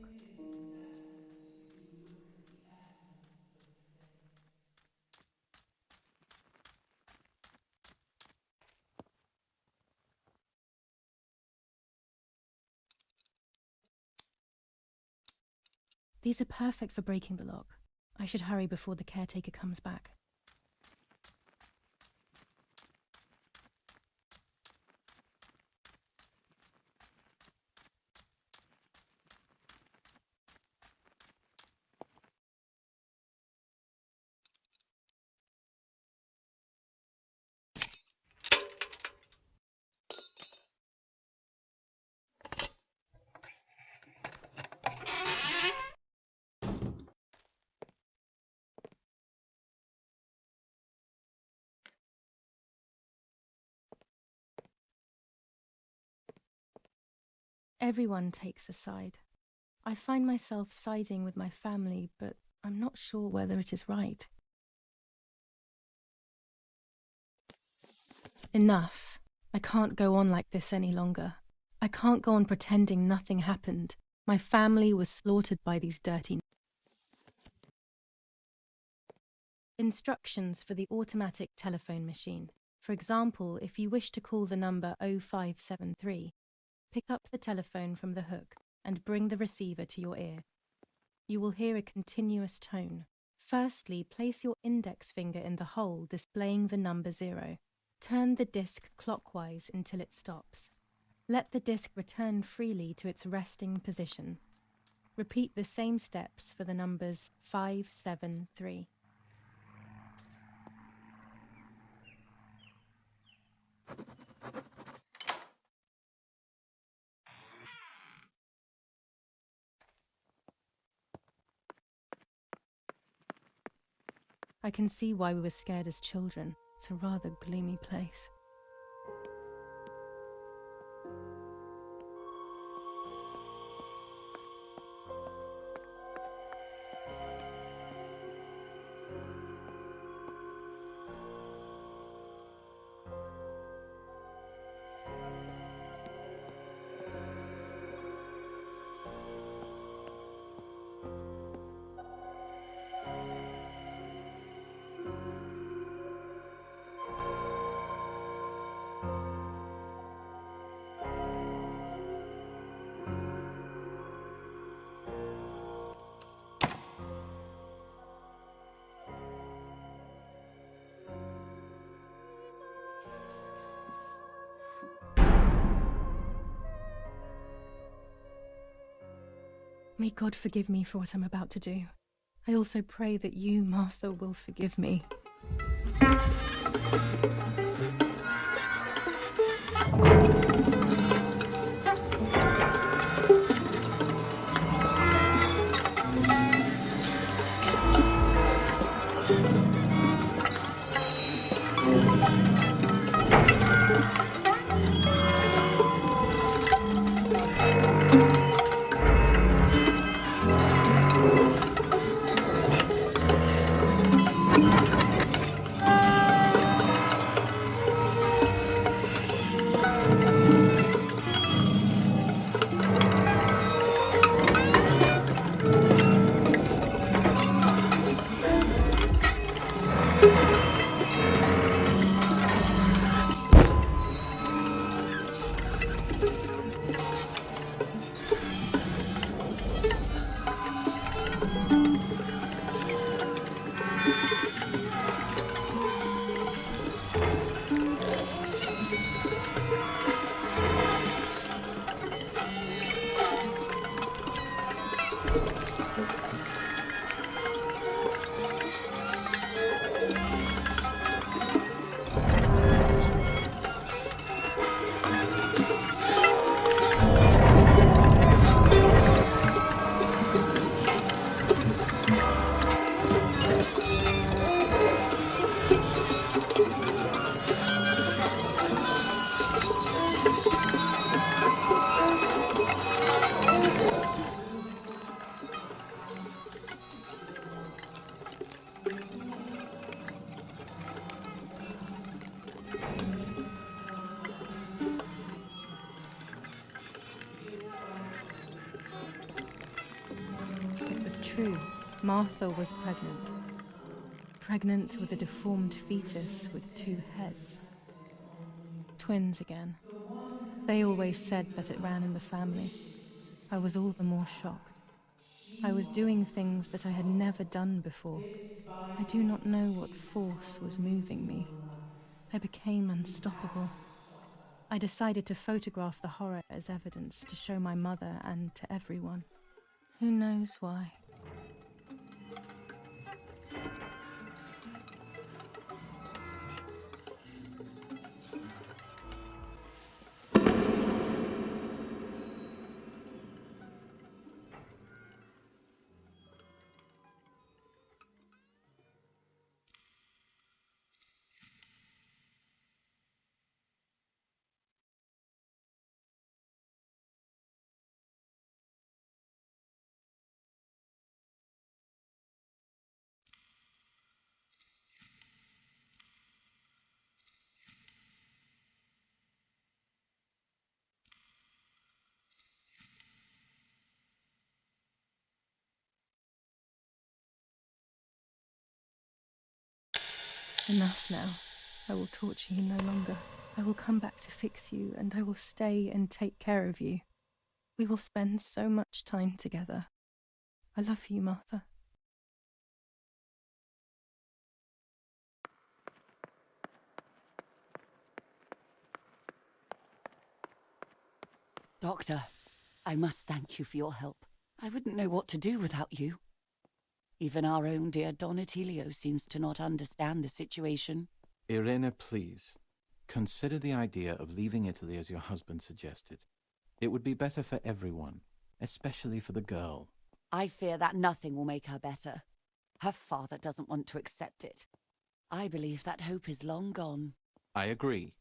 These are perfect for breaking the lock. I should hurry before the caretaker comes back. Everyone takes a side. I find myself siding with my family, but I'm not sure whether it is right. Enough. I can't go on like this any longer. I can't go on pretending nothing happened. My family was slaughtered by these dirty... Instructions for the automatic telephone machine. For example, if you wish to call the number 0573, pick up the telephone from the hook and bring the receiver to your ear. You will hear a continuous tone. Firstly, place your index finger in the hole displaying the number 0. Turn the disc clockwise until it stops. Let the disc return freely to its resting position. Repeat the same steps for the numbers 573. I can see why we were scared as children. It's a rather gloomy place. May God forgive me for what I'm about to do. I also pray that you, Martha, will forgive me. It was true. Martha was pregnant. Pregnant with a deformed fetus with 2 heads. Twins again. They always said that it ran in the family. I was all the more shocked. I was doing things that I had never done before. I do not know what force was moving me. I became unstoppable. I decided to photograph the horror as evidence to show my mother and to everyone. Who knows why? Enough now. I will torture you no longer. I will come back to fix you, and I will stay and take care of you. We will spend so much time together. I love you, Martha. Doctor, I must thank you for your help. I wouldn't know what to do without you. Even our own dear Don Attilio seems to not understand the situation. Irene, please. Consider the idea of leaving Italy as your husband suggested. It would be better for everyone, especially for the girl. I fear that nothing will make her better. Her father doesn't want to accept it. I believe that hope is long gone. I agree,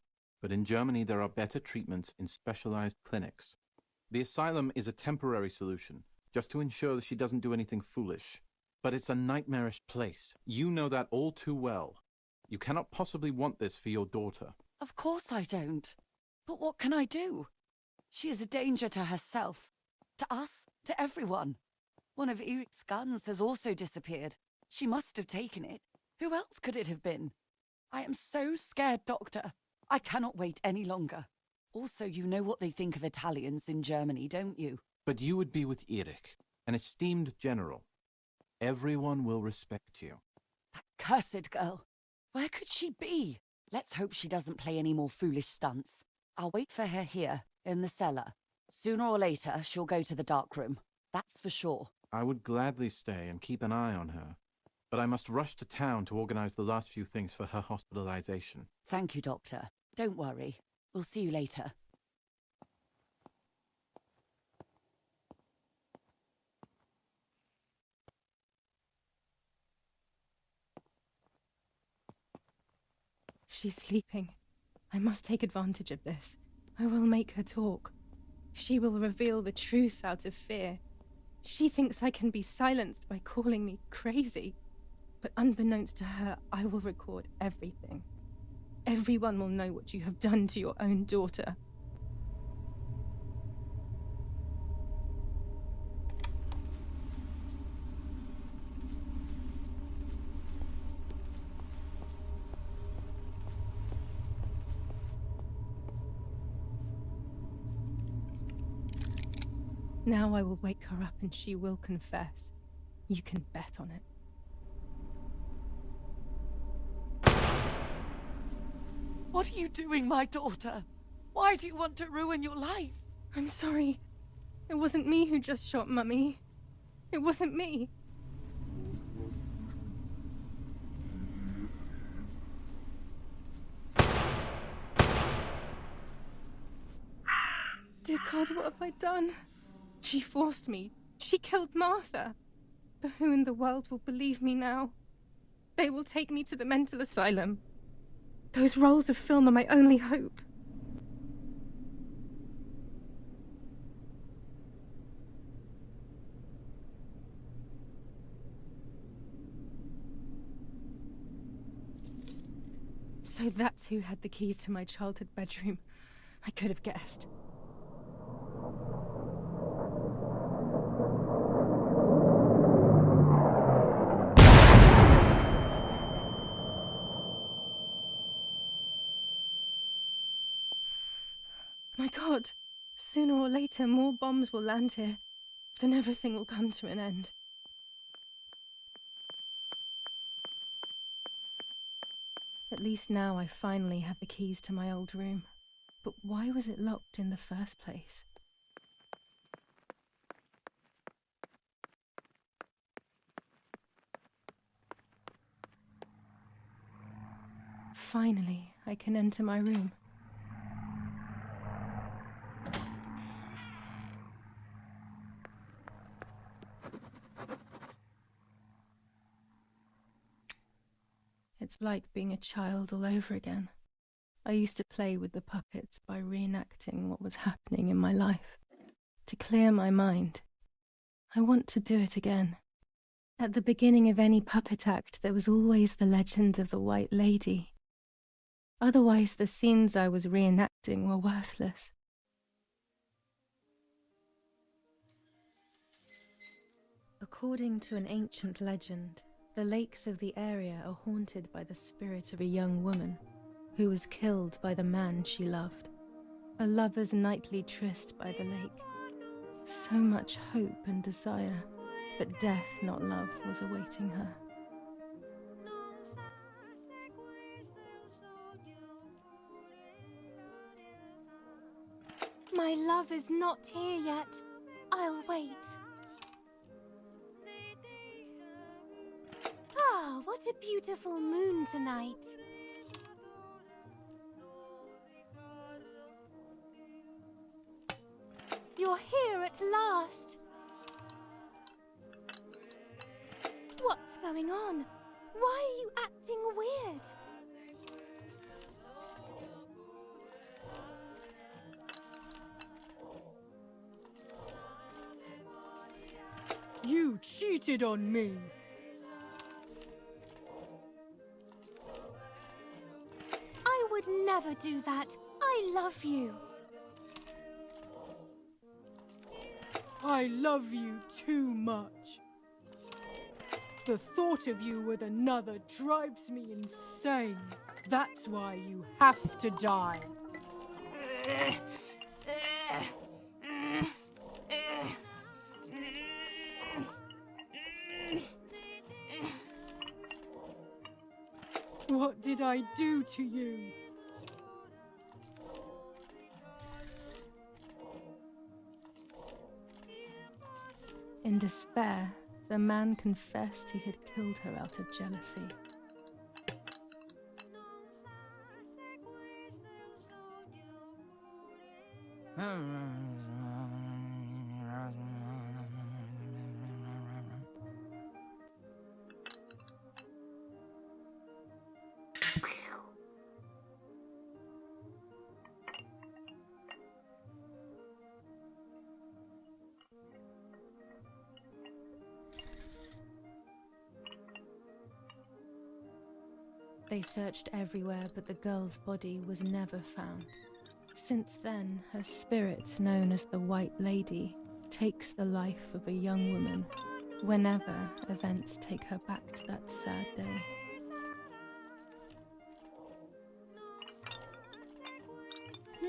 but in Germany there are better treatments in specialized clinics. The asylum is a temporary solution, just to ensure that she doesn't do anything foolish. But it's a nightmarish place. You know that all too well. You cannot possibly want this for your daughter. Of course I don't. But what can I do? She is a danger to herself, to us, to everyone. One of Eric's guns has also disappeared. She must have taken it. Who else could it have been? I am so scared, Doctor. I cannot wait any longer. Also, you know what they think of Italians in Germany, don't you? But you would be with Eric, an esteemed general. Everyone will respect you. That cursed girl. Where could she be? Let's hope she doesn't play any more foolish stunts. I'll wait for her here, in the cellar. Sooner or later, she'll go to the dark room. that's for sure. I would gladly stay and keep an eye on her, but I must rush to town to organize the last few things for her hospitalization. Thank you, Doctor. Don't worry. We'll see you later. She's sleeping. I must take advantage of this. I will make her talk. She will reveal the truth out of fear. She thinks I can be silenced by calling me crazy. But unbeknownst to her, I will record everything. Everyone will know what you have done to your own daughter. Now I will wake her up and she will confess. You can bet on it. What are you doing, my daughter? Why do you want to ruin your life? I'm sorry. It wasn't me who just shot Mummy. It wasn't me. Dear God, what have I done? She forced me. She killed Martha. But who in the world will believe me now? They will take me to the mental asylum. Those rolls of film are my only hope. So that's who had the keys to my childhood bedroom. I could have guessed. My God, sooner or later more bombs will land here. Then everything will come to an end. At least now I finally have the keys to my old room. But why was it locked in the first place? Finally, I can enter my room. It's like being a child all over again. I used to play with the puppets by reenacting what was happening in my life. To clear my mind. I want to do it again. At the beginning of any puppet act, there was always the legend of the White Lady. Otherwise, the scenes I was reenacting were worthless. According to an ancient legend, the lakes of the area are haunted by the spirit of a young woman who was killed by the man she loved. A lover's nightly tryst by the lake. So much hope and desire, but death, not love, was awaiting her. My love is not here yet. I'll wait. Ah, what a beautiful moon tonight. You're here at last. What's going on? Why are you acting weird? You cheated on me! I would never do that. I love you. I love you too much. The thought of you with another drives me insane. That's why you have to die. What did I do to you? In despair, the man confessed he had killed her out of jealousy. They searched everywhere, but the girl's body was never found. Since then, her spirit, known as the White Lady, takes the life of a young woman whenever events take her back to that sad day.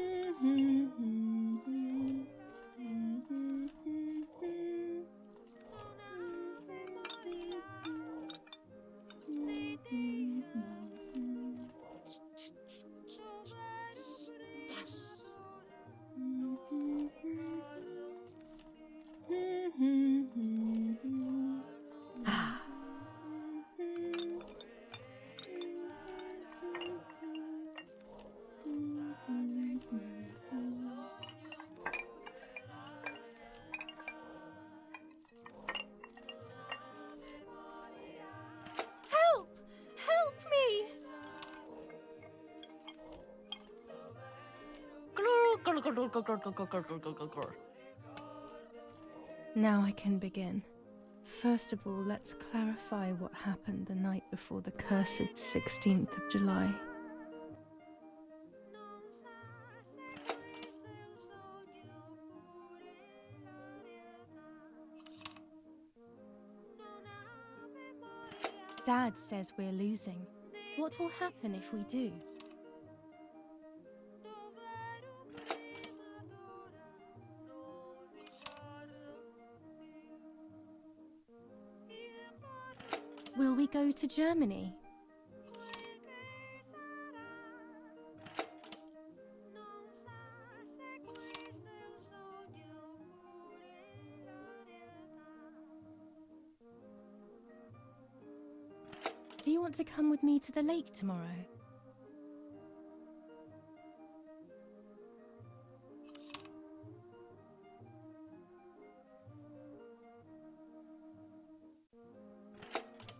Help me! Now I can begin. First of all, let's clarify what happened the night before the cursed 16th of July. Dad says we're losing. What will happen if we do? Will we go to Germany? Do you want to come with me to the lake tomorrow?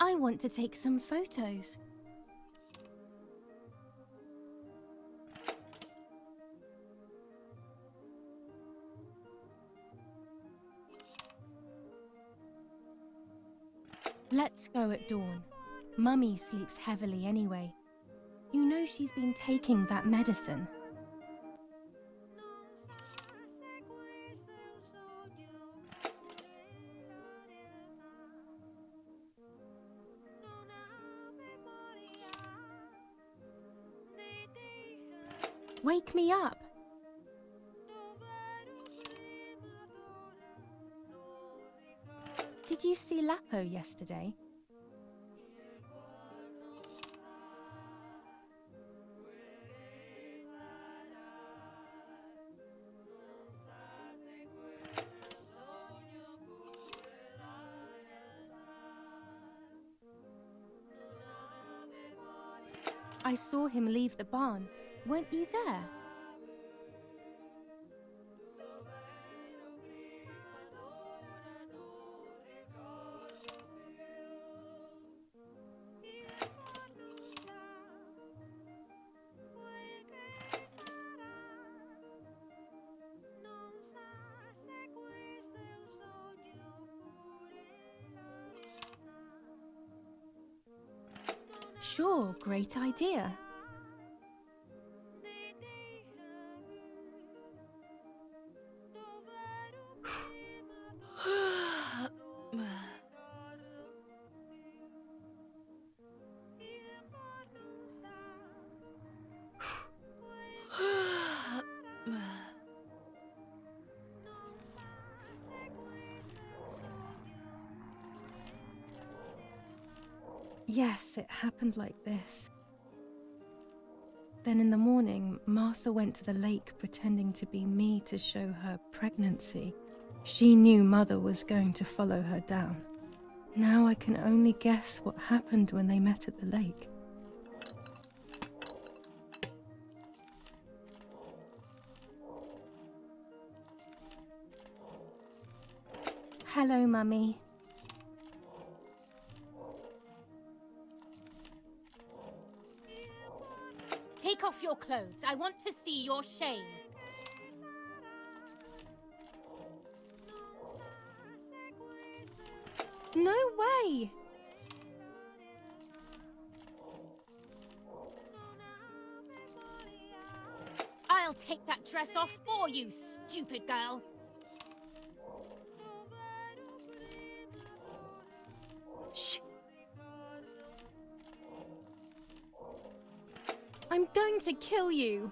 I want to take some photos. Let's go at dawn. Mummy sleeps heavily anyway. You know she's been taking that medicine. Wake me up! Did you see Lapo yesterday? I saw him leave the barn. Weren't you there? Sure, great idea. Yes, it happened like this. Then in the morning, Martha went to the lake pretending to be me to show her pregnancy. She knew Mother was going to follow her down. Now I can only guess what happened when they met at the lake. Hello, Mummy. Take off your clothes. I want to see your shame. No way! I'll take that dress off for you, stupid girl. Shh. I'm going to kill you.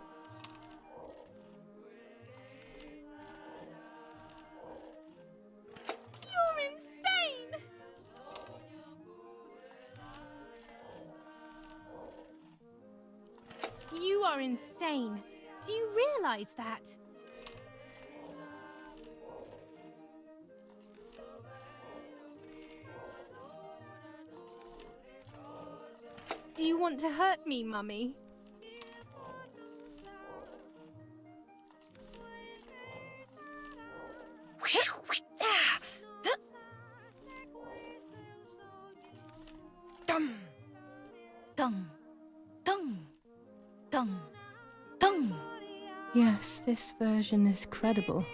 You're insane! You are insane. Do you realize that? Do you want to hurt me, Mummy? Dum, dum, dum, dum, dum. Yes, this version is credible.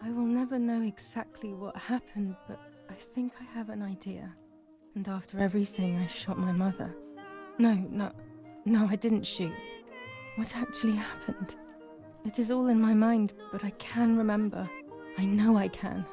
I will never know exactly what happened, but I think I have an idea. And after everything, I shot my mother. No, I didn't shoot. What actually happened? It is all in my mind, but I can remember. I know I can.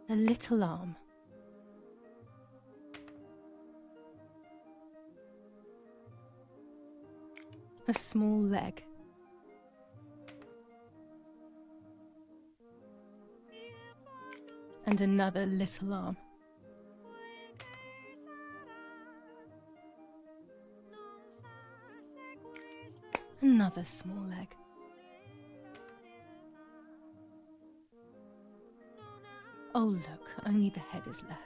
A little arm. A small leg. And another little arm. Another small leg. Oh look, only the head is left.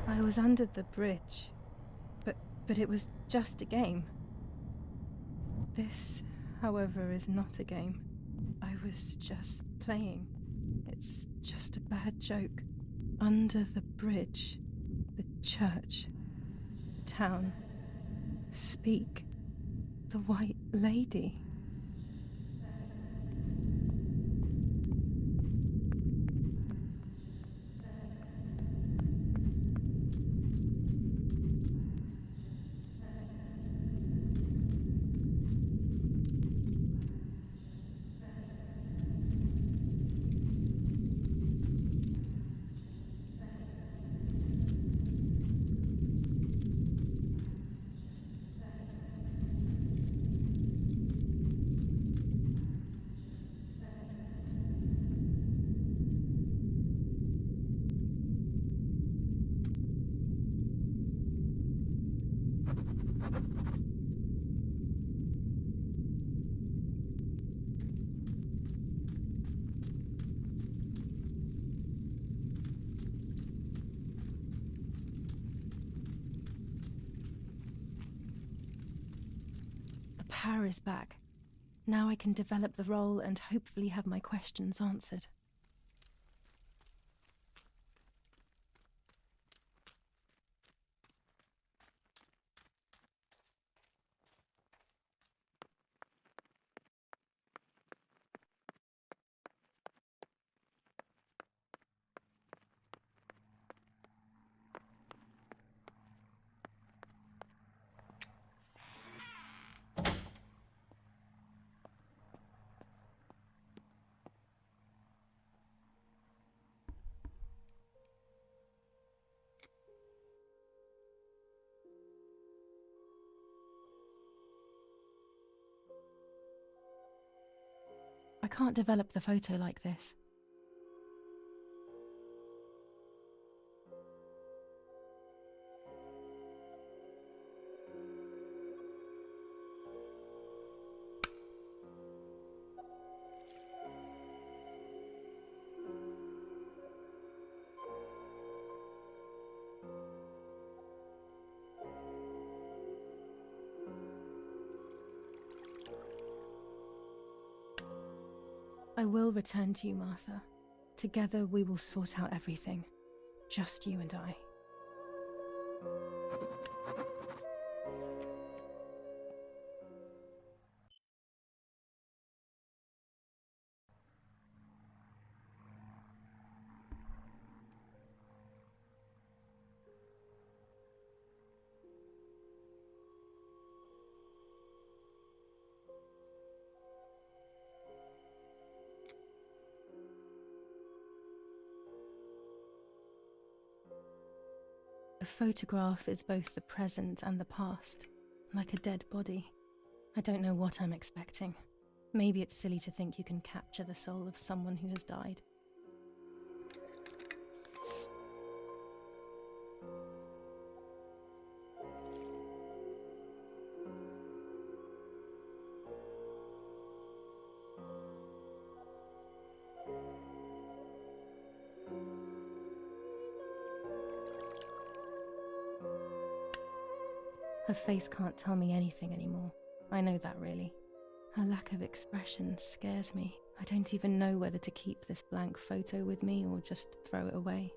I was under the bridge, but it was just a game. This, however, is not a game. I was just playing. It's just a bad joke. Under the bridge, the church, town, speak, the white lady. power is back. Now I can develop the role and hopefully have my questions answered. I can't develop the photo like this. I will return to you, Martha. Together we will sort out everything. Just you and I. A photograph is both the present and the past, like a dead body. I don't know what I'm expecting. Maybe it's silly to think you can capture the soul of someone who has died. Her face can't tell me anything anymore. I know that, really. Her lack of expression scares me. I don't even know whether to keep this blank photo with me or just throw it away.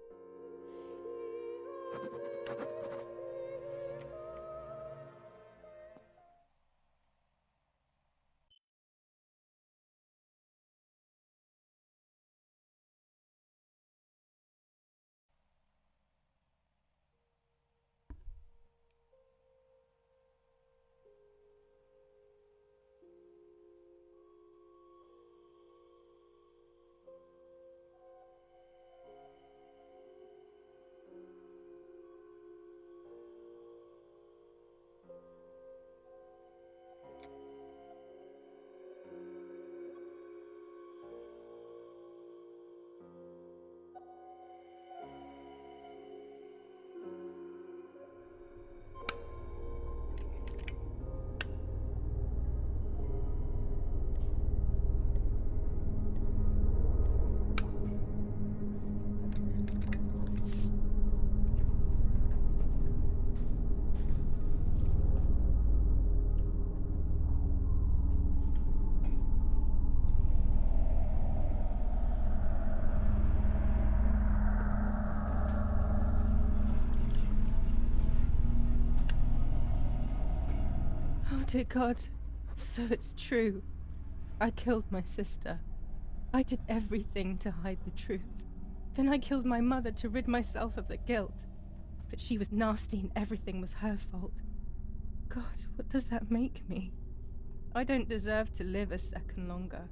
Oh dear God, so it's true. I killed my sister. I did everything to hide the truth. Then I killed my mother to rid myself of the guilt. But she was nasty and everything was her fault. God, what does that make me? I don't deserve to live a second longer.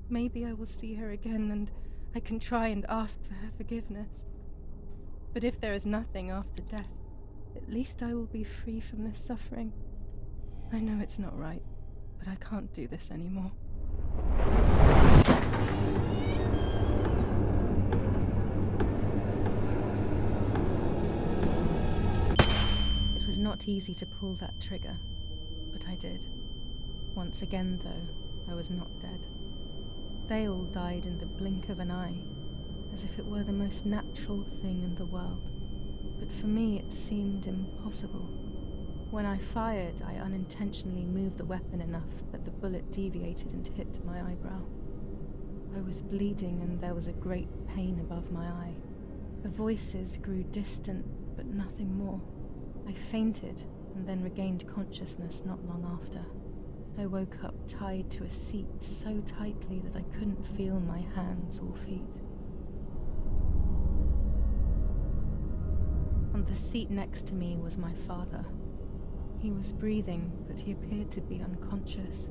Maybe I will see her again and I can try and ask for her forgiveness. But if there is nothing after death, at least I will be free from this suffering. I know it's not right, but I can't do this anymore. It was not easy to pull that trigger, but I did. Once again, though, I was not dead. They all died in the blink of an eye, as if it were the most natural thing in the world. But for me, it seemed impossible. When I fired, I unintentionally moved the weapon enough that the bullet deviated and hit my eyebrow. I was bleeding and there was a great pain above my eye. The voices grew distant, but nothing more. I fainted and then regained consciousness not long after. I woke up tied to a seat so tightly that I couldn't feel my hands or feet. On the seat next to me was my father. He was breathing, but he appeared to be unconscious.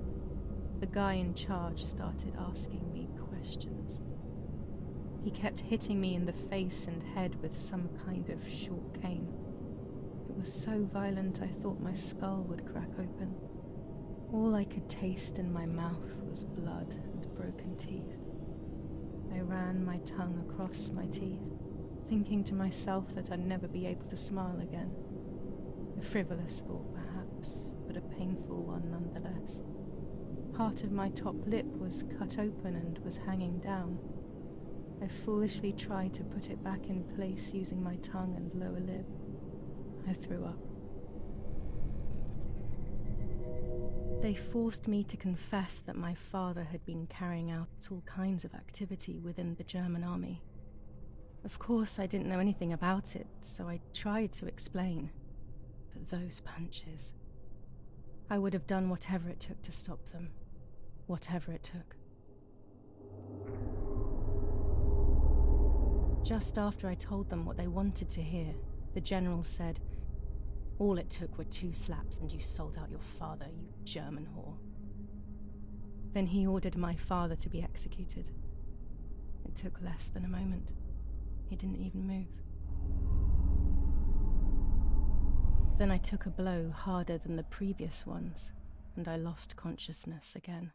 The guy in charge started asking me questions. He kept hitting me in the face and head with some kind of short cane. It was so violent I thought my skull would crack open. All I could taste in my mouth was blood and broken teeth. I ran my tongue across my teeth, thinking to myself that I'd never be able to smile again. A frivolous thought, perhaps, but a painful one nonetheless. Part of my top lip was cut open and was hanging down. I foolishly tried to put it back in place using my tongue and lower lip. I threw up. They forced me to confess that my father had been carrying out all kinds of activity within the German army. Of course, I didn't know anything about it, so I tried to explain. But those punches... I would have done whatever it took to stop them. Whatever it took. Just after I told them what they wanted to hear, the general said, "All it took were 2 slaps and you sold out your father, you German whore." Then he ordered my father to be executed. It took less than a moment. He didn't even move. Then I took a blow harder than the previous ones, and I lost consciousness again.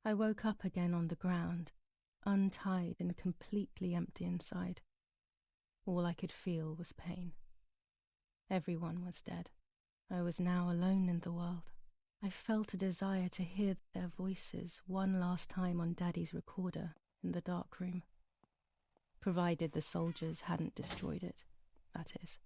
I woke up again on the ground, untied and completely empty inside. All I could feel was pain. Everyone was dead. I was now alone in the world. I felt a desire to hear their voices one last time on Daddy's recorder in the dark room. Provided the soldiers hadn't destroyed it, that is.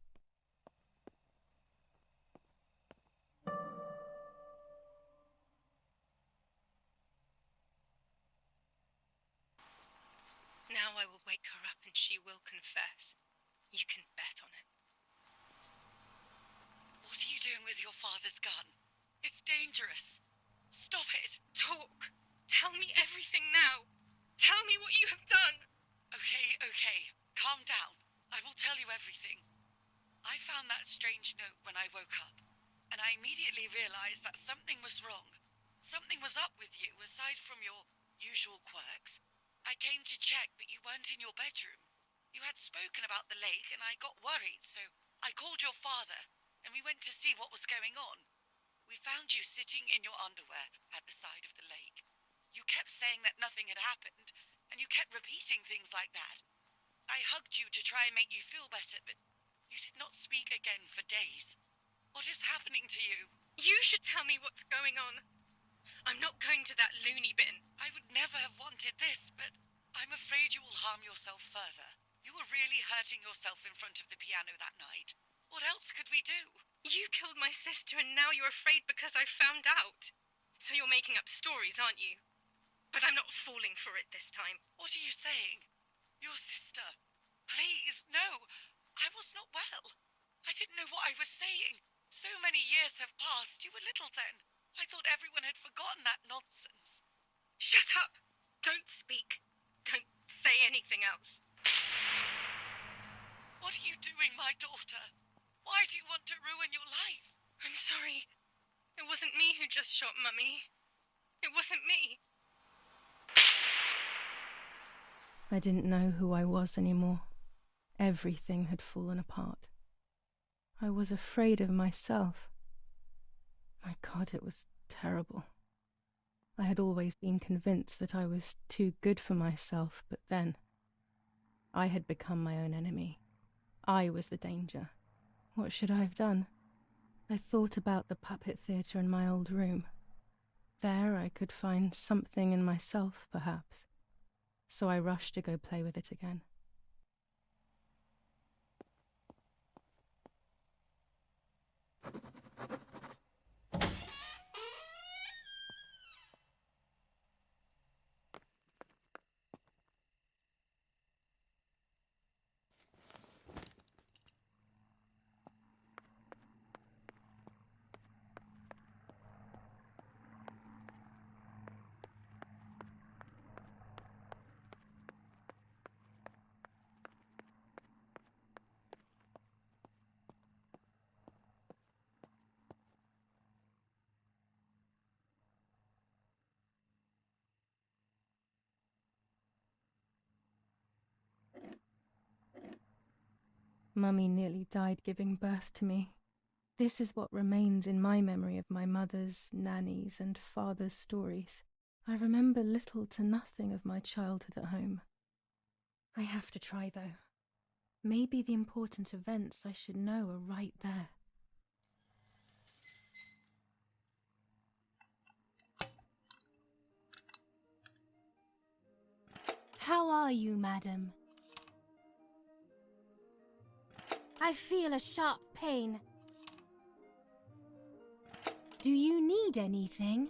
Now I will wake her up and she will confess. You can bet on it. What are you doing with your father's gun? It's dangerous. Stop it. Talk! Tell me everything now! Tell me what you have done! Okay. Calm down. I will tell you everything. I found that strange note when I woke up, and I immediately realized that something was wrong. Something was up with you, aside from your usual quirks. I came to check, but you weren't in your bedroom. You had spoken about the lake, and I got worried, so I called your father, and we went to see what was going on. We found you sitting in your underwear at the side of the lake. You kept saying that nothing had happened, and you kept repeating things like that. I hugged you to try and make you feel better, but you did not speak again for days. What is happening to you? You should tell me what's going on. I'm not going to that loony bin. I would never have wanted this, but I'm afraid you will harm yourself further. You were really hurting yourself in front of the piano that night. What else could we do? You killed my sister and now you're afraid because I found out. So you're making up stories, aren't you? But I'm not falling for it this time. What are you saying? Your sister? Please, no. I was not well. I didn't know what I was saying. So many years have passed. You were little then. I thought everyone had forgotten that nonsense. Shut up! Don't speak. Don't say anything else. What are you doing, my daughter? Why do you want to ruin your life? I'm sorry. It wasn't me who just shot Mummy. It wasn't me. I didn't know who I was anymore. Everything had fallen apart. I was afraid of myself. My God, it was terrible. I had always been convinced that I was too good for myself, but then I had become my own enemy. I was the danger. What should I have done? I thought about the puppet theatre in my old room. There I could find something in myself, perhaps. So I rushed to go play with it again. Mummy nearly died giving birth to me. This is what remains in my memory of my mother's, nanny's, and father's stories. I remember little to nothing of my childhood at home. I have to try, though. Maybe the important events I should know are right there. How are you, madam? I feel a sharp pain. Do you need anything?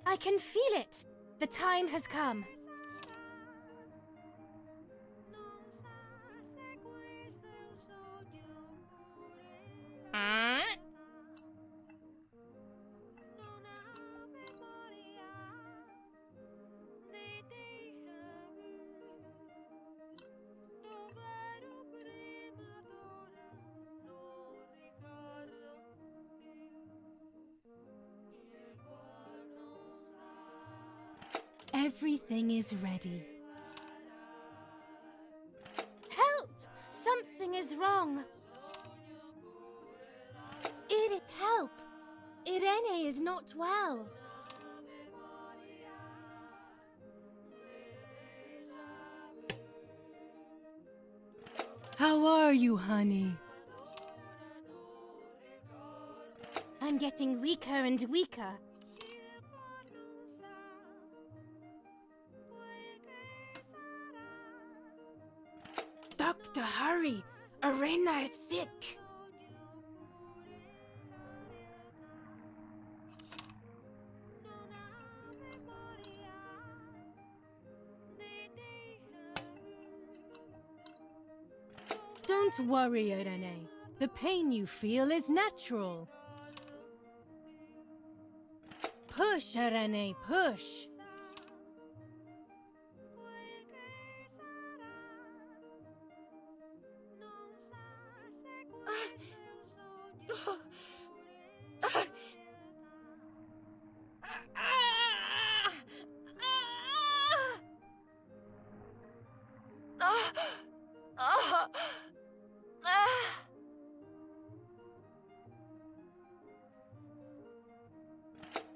I can feel it. The time has come. Everything is ready. Help! Something is wrong. Help! Irene is not well. How are you, honey? I'm getting weaker and weaker. Doctor, hurry! Irena is sick! Don't worry, Irene. The pain you feel is natural. Push, Irene, push.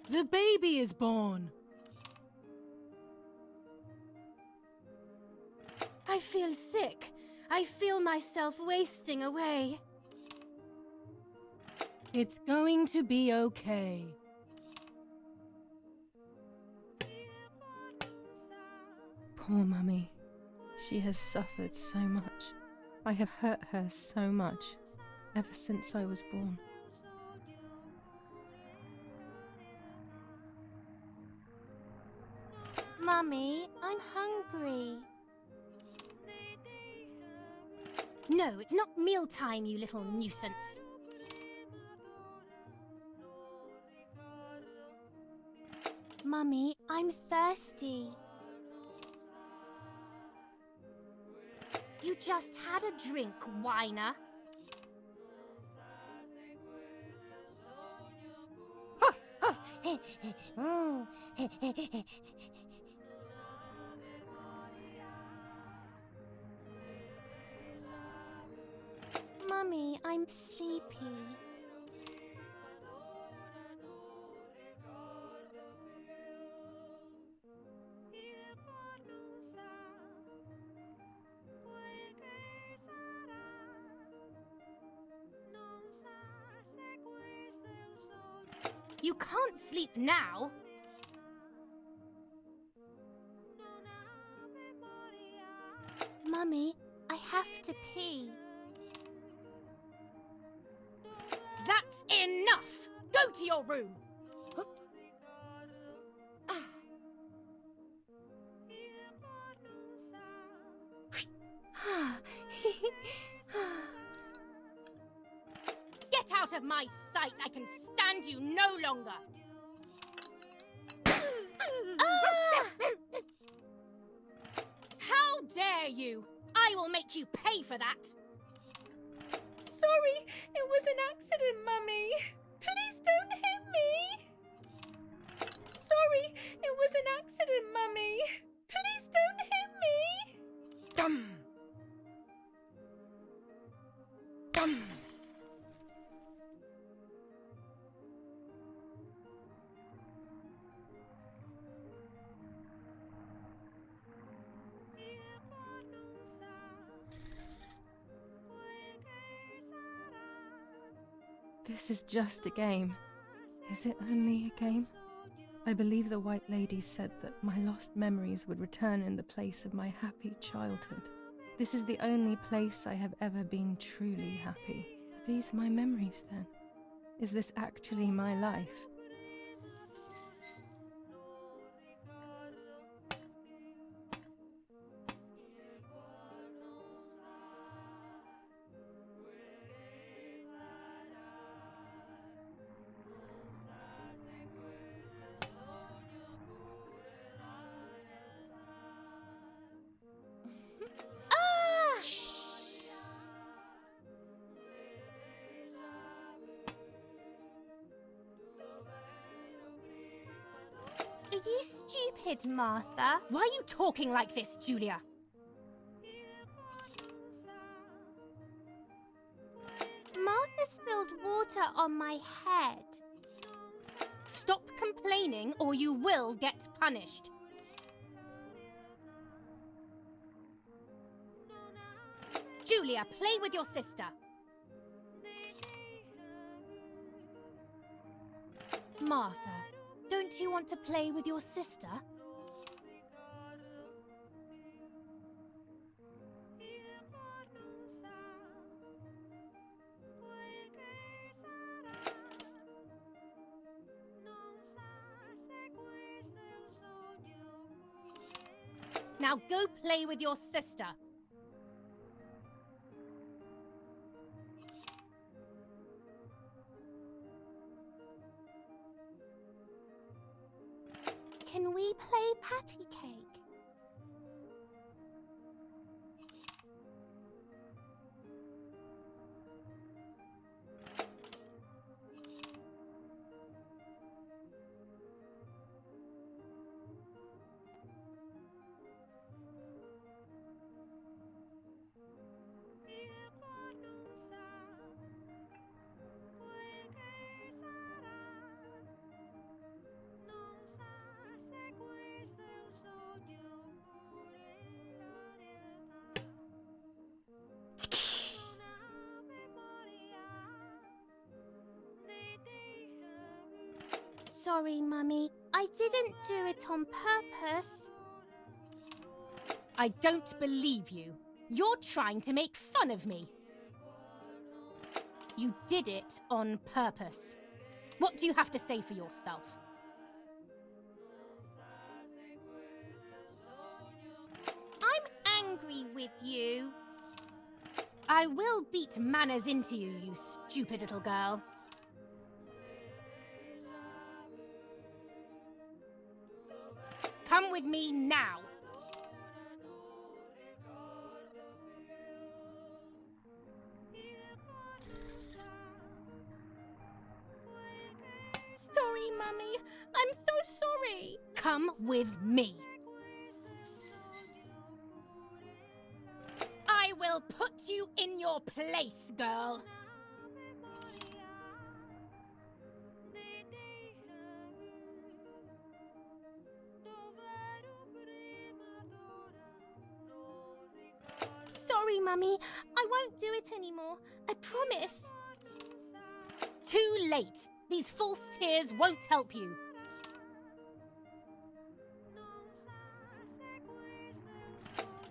The baby is born! I feel sick. I feel myself wasting away. It's going to be okay. Poor Mummy. She has suffered so much. I have hurt her so much, ever since I was born. Mummy, I'm hungry. No, it's not mealtime, you little nuisance. Mummy, I'm thirsty. You just had a drink, whiner. Mummy, I'm sleepy. You can't sleep now. Mummy, I have to pee. That's enough! Go to your room! Get out of my sight! I can stand you no longer! How dare you! I will make you pay for that! Sorry, it was an accident, Mummy. Please don't hit me. Sorry, it was an accident, Mummy. Please don't hit me. Dum! Dum! This is just a game. Is it only a game? I believe the White Lady said that my lost memories would return in the place of my happy childhood. This is the only place I have ever been truly happy. Are these my memories then? Is this actually my life? Are you stupid, Martha? Why are you talking like this, Julia? Martha spilled water on my head. Stop complaining or you will get punished. Julia, play with your sister. Martha, don't you want to play with your sister? Now go play with your sister. Can we play patty cake? Sorry, Mummy. I didn't do it on purpose. I don't believe you. You're trying to make fun of me. You did it on purpose. What do you have to say for yourself? I'm angry with you. I will beat manners into you, you stupid little girl. Come with me now. Sorry, Mummy. I'm so sorry. Come with me. I will put you in your place, girl. Sorry, Mummy. I won't do it anymore. I promise. Too late. These false tears won't help you.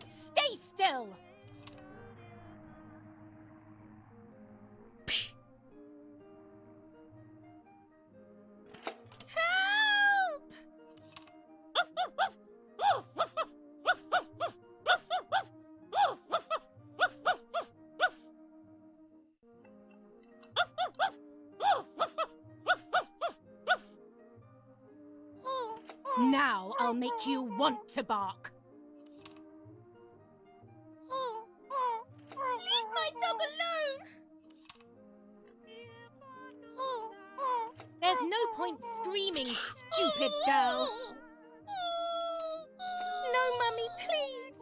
Stay still. Help! Now I'll make you want to bark. Leave my dog alone! There's no point screaming, stupid girl. No, Mummy, please.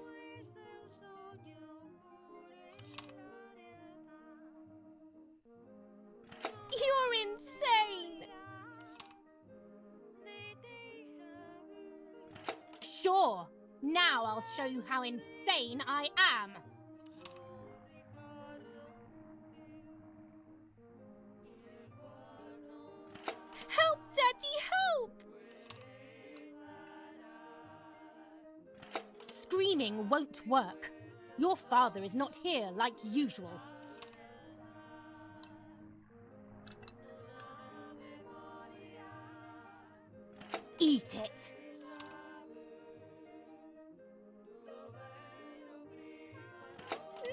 You're insane. Sure. Now I'll show you how insane I am. Help, Daddy, help! Screaming won't work. Your father is not here like usual. Eat it.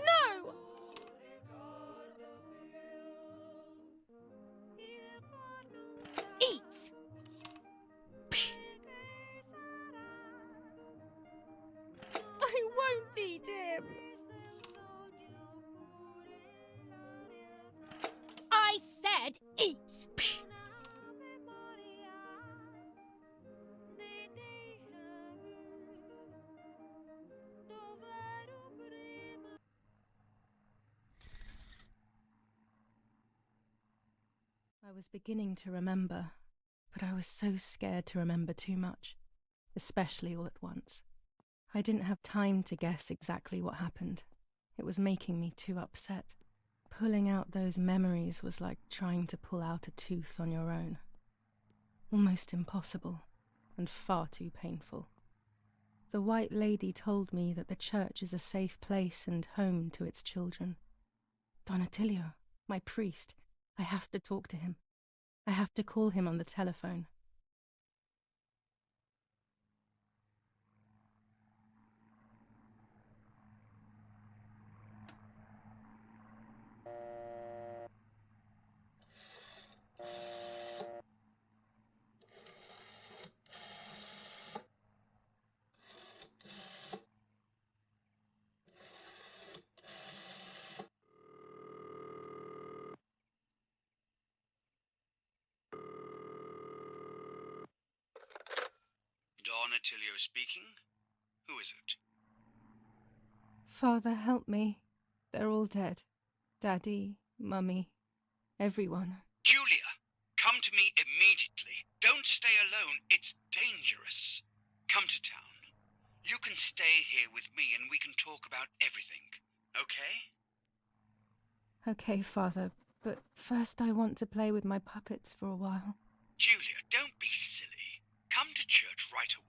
No! Eat! I won't eat him. I said eat! I was beginning to remember, but I was so scared to remember too much, especially all at once. I didn't have time to guess exactly what happened. It was making me too upset. Pulling out those memories was like trying to pull out a tooth on your own. Almost impossible, and far too painful. The White Lady told me that the church is a safe place and home to its children. Don Attilio, my priest, I have to talk to him. I have to call him on the telephone. Don Attilio speaking. Who is it? Father, help me. They're all dead. Daddy, Mummy, everyone. Julia, come to me immediately. Don't stay alone. It's dangerous. Come to town. You can stay here with me and we can talk about everything. Okay? Okay, Father, but first I want to play with my puppets for a while. Julia, don't be silly. Come to church right away.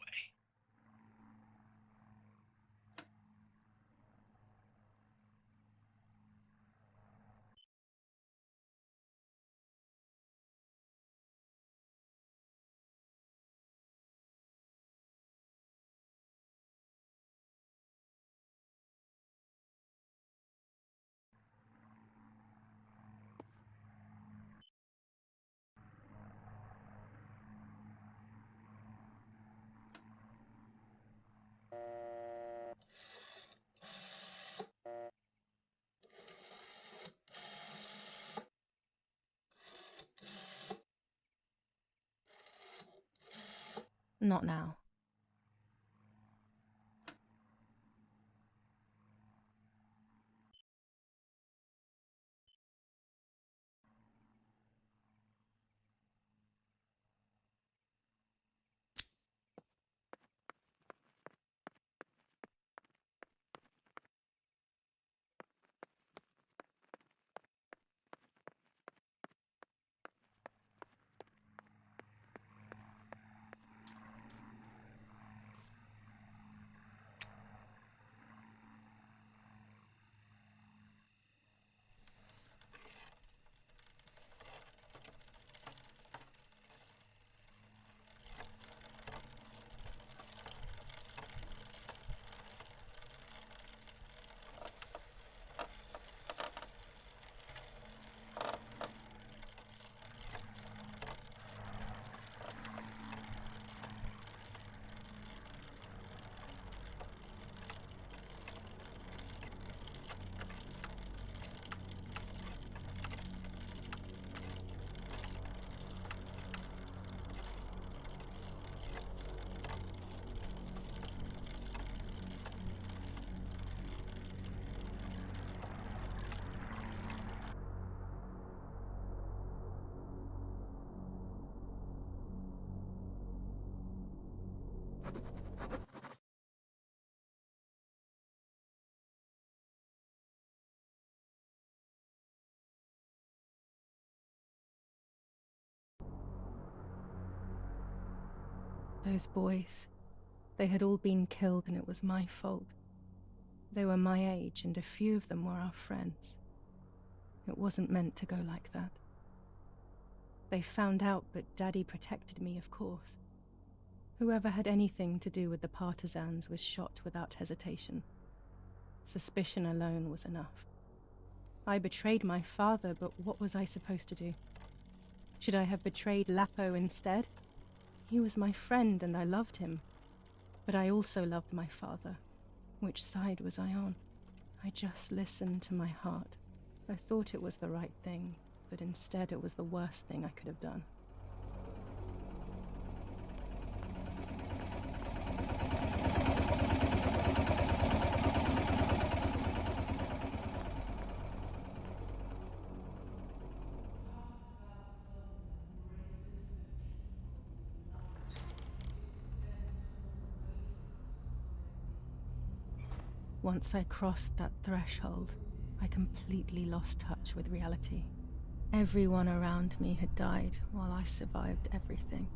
Not now. Those boys, they had all been killed and it was my fault. They were my age and a few of them were our friends. It wasn't meant to go like that. They found out, but Daddy protected me, of course. Whoever had anything to do with the partisans was shot without hesitation. Suspicion alone was enough. I betrayed my father, but what was I supposed to do? Should I have betrayed Lapo instead? He was my friend and I loved him. But I also loved my father. Which side was I on? I just listened to my heart. I thought it was the right thing, but instead it was the worst thing I could have done. Once I crossed that threshold, I completely lost touch with reality. Everyone around me had died while I survived everything.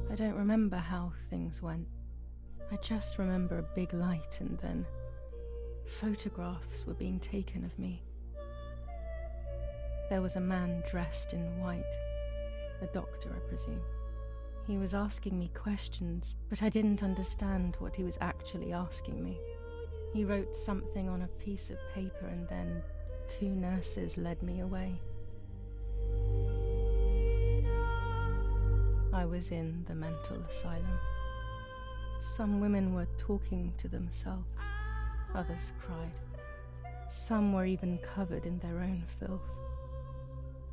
I don't remember how things went. I just remember a big light and then photographs were being taken of me. There was a man dressed in white, a doctor, I presume. He was asking me questions, but I didn't understand what he was actually asking me. He wrote something on a piece of paper and then 2 nurses led me away. I was in the mental asylum. Some women were talking to themselves, others cried. Some were even covered in their own filth.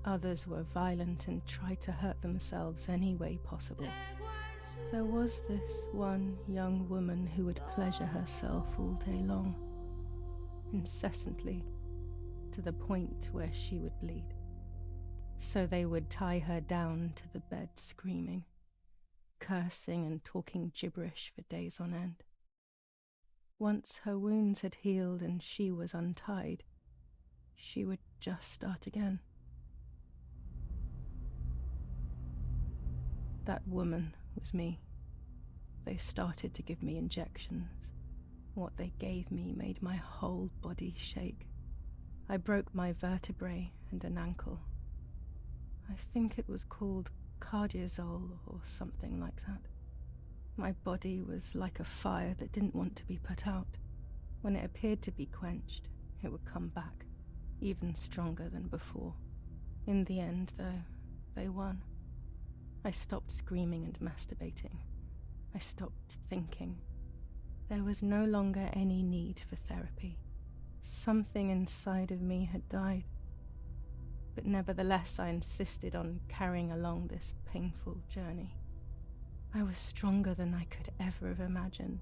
Others were violent and tried to hurt themselves any way possible. There was this one young woman who would pleasure herself all day long, incessantly, to the point where she would bleed. So they would tie her down to the bed screaming, cursing and talking gibberish for days on end. Once her wounds had healed and she was untied, she would just start again. That woman was me. They started to give me injections. What they gave me made my whole body shake. I broke my vertebrae and an ankle. I think it was called cardiazole or something like that. My body was like a fire that didn't want to be put out. When it appeared to be quenched, it would come back, even stronger than before. In the end, though, they won. I stopped screaming and masturbating. I stopped thinking. There was no longer any need for therapy. Something inside of me had died. But nevertheless, I insisted on carrying along this painful journey. I was stronger than I could ever have imagined.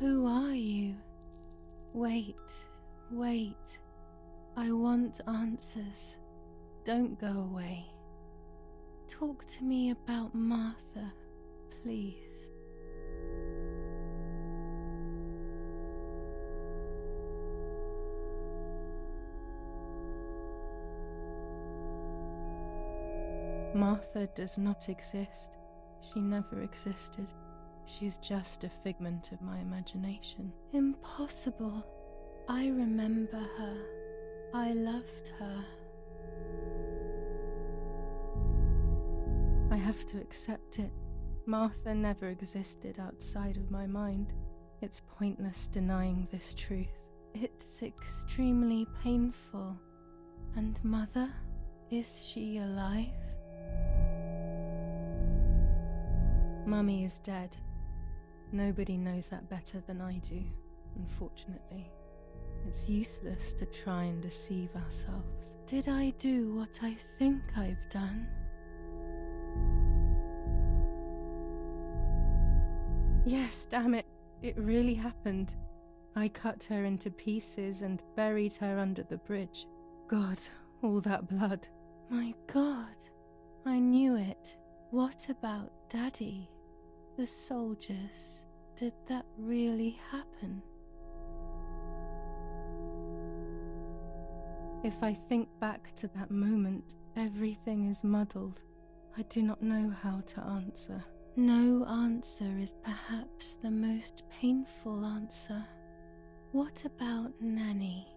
Who are you? Wait. I want answers. Don't go away. Talk to me about Martha, please. Martha does not exist. She never existed. She's just a figment of my imagination. Impossible. I remember her. I loved her. I have to accept it. Martha never existed outside of my mind. It's pointless denying this truth. It's extremely painful. And Mother? Is she alive? Mummy is dead. Nobody knows that better than I do, unfortunately. It's useless to try and deceive ourselves. Did I do what I think I've done? Yes, damn it, it really happened. I cut her into pieces and buried her under the bridge. God, all that blood. My God, I knew it. What about Daddy? The soldiers? Did that really happen? If I think back to that moment, everything is muddled. I do not know how to answer. No answer is perhaps the most painful answer. What about Nanny?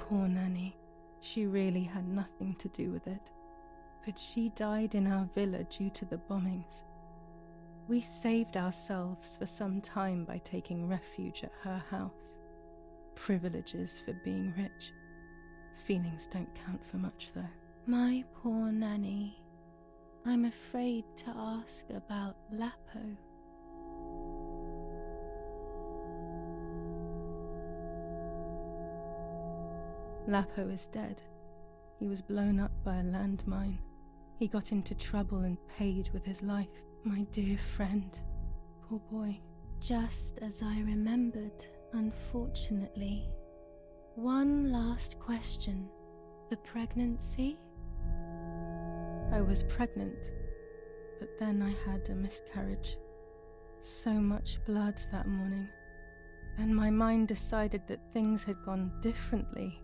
Poor Nanny. She really had nothing to do with it. But she died in our villa due to the bombings. We saved ourselves for some time by taking refuge at her house. Privileges for being rich. Feelings don't count for much, though. My poor Nanny. I'm afraid to ask about Lapo. Lapo is dead. He was blown up by a landmine. He got into trouble and paid with his life. My dear friend. Poor boy. Just as I remembered, unfortunately. One last question. The pregnancy? I was pregnant, but then I had a miscarriage. So much blood that morning. Then my mind decided that things had gone differently.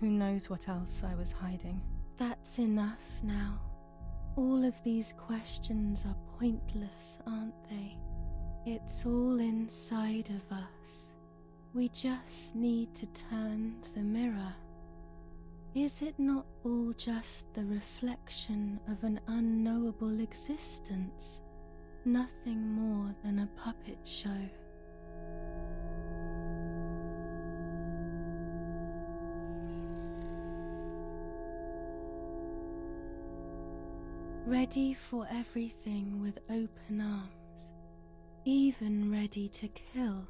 Who knows what else I was hiding? That's enough now. All of these questions are pointless, aren't they? It's all inside of us. We just need to turn the mirror. Is it not all just the reflection of an unknowable existence? Nothing more than a puppet show. Ready for everything with open arms, even ready to kill.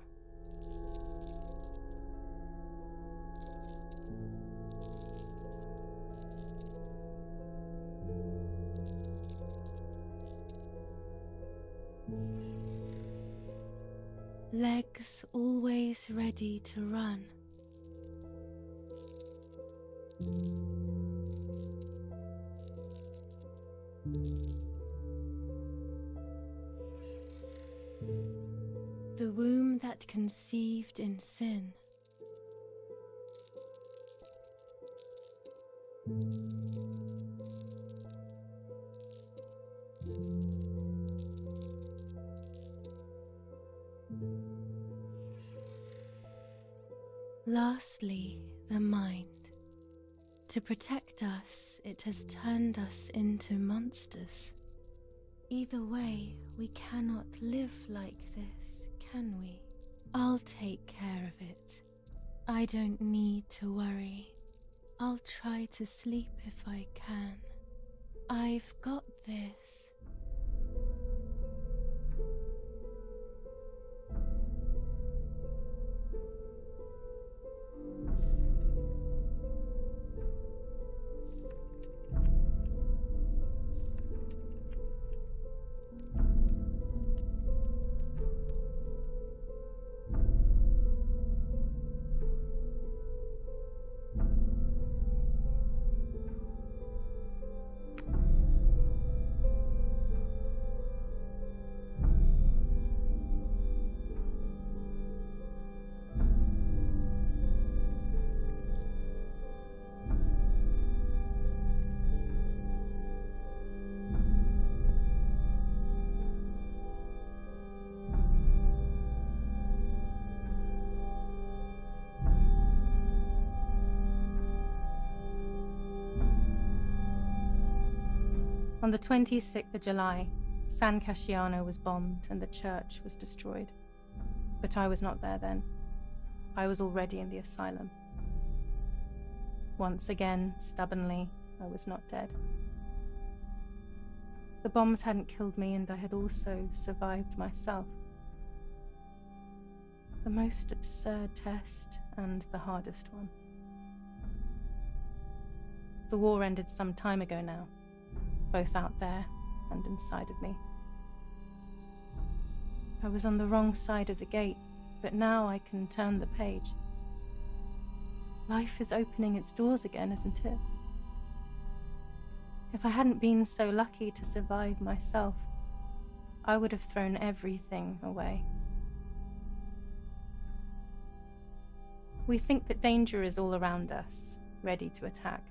Legs always ready to run. The womb that conceived in sin. Lastly, the mind. To protect us, it has turned us into monsters. Either way, we cannot live like this, can we? I'll take care of it. I don't need to worry. I'll try to sleep if I can. I've got this. On the 26th of July, San Casciano was bombed and the church was destroyed. But I was not there then. I was already in the asylum. Once again, stubbornly, I was not dead. The bombs hadn't killed me, and I had also survived myself. The most absurd test and the hardest one. The war ended some time ago now, both out there and inside of me. I was on the wrong side of the gate, but now I can turn the page. Life is opening its doors again, isn't it? If I hadn't been so lucky to survive myself, I would have thrown everything away. We think that danger is all around us, ready to attack.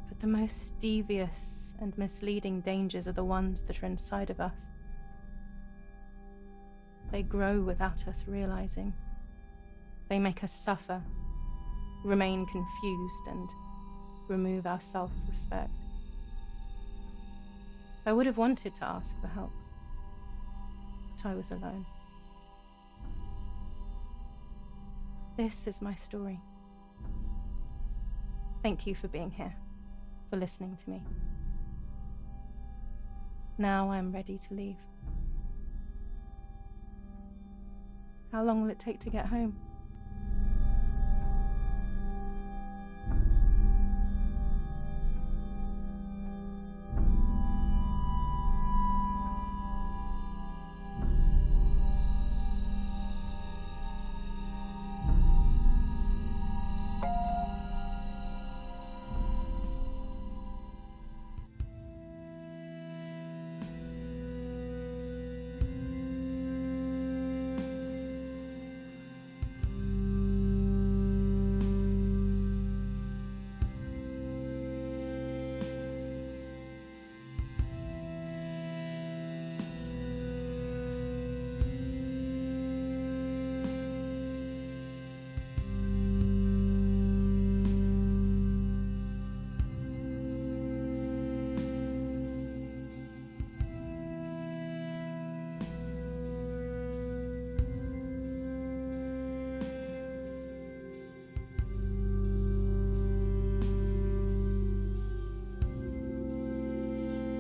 But the most devious and misleading dangers are the ones that are inside of us. They grow without us realizing. They make us suffer, remain confused, and remove our self-respect. I would have wanted to ask for help, but I was alone. This is my story. Thank you for being here, for listening to me. Now I'm ready to leave. How long will it take to get home?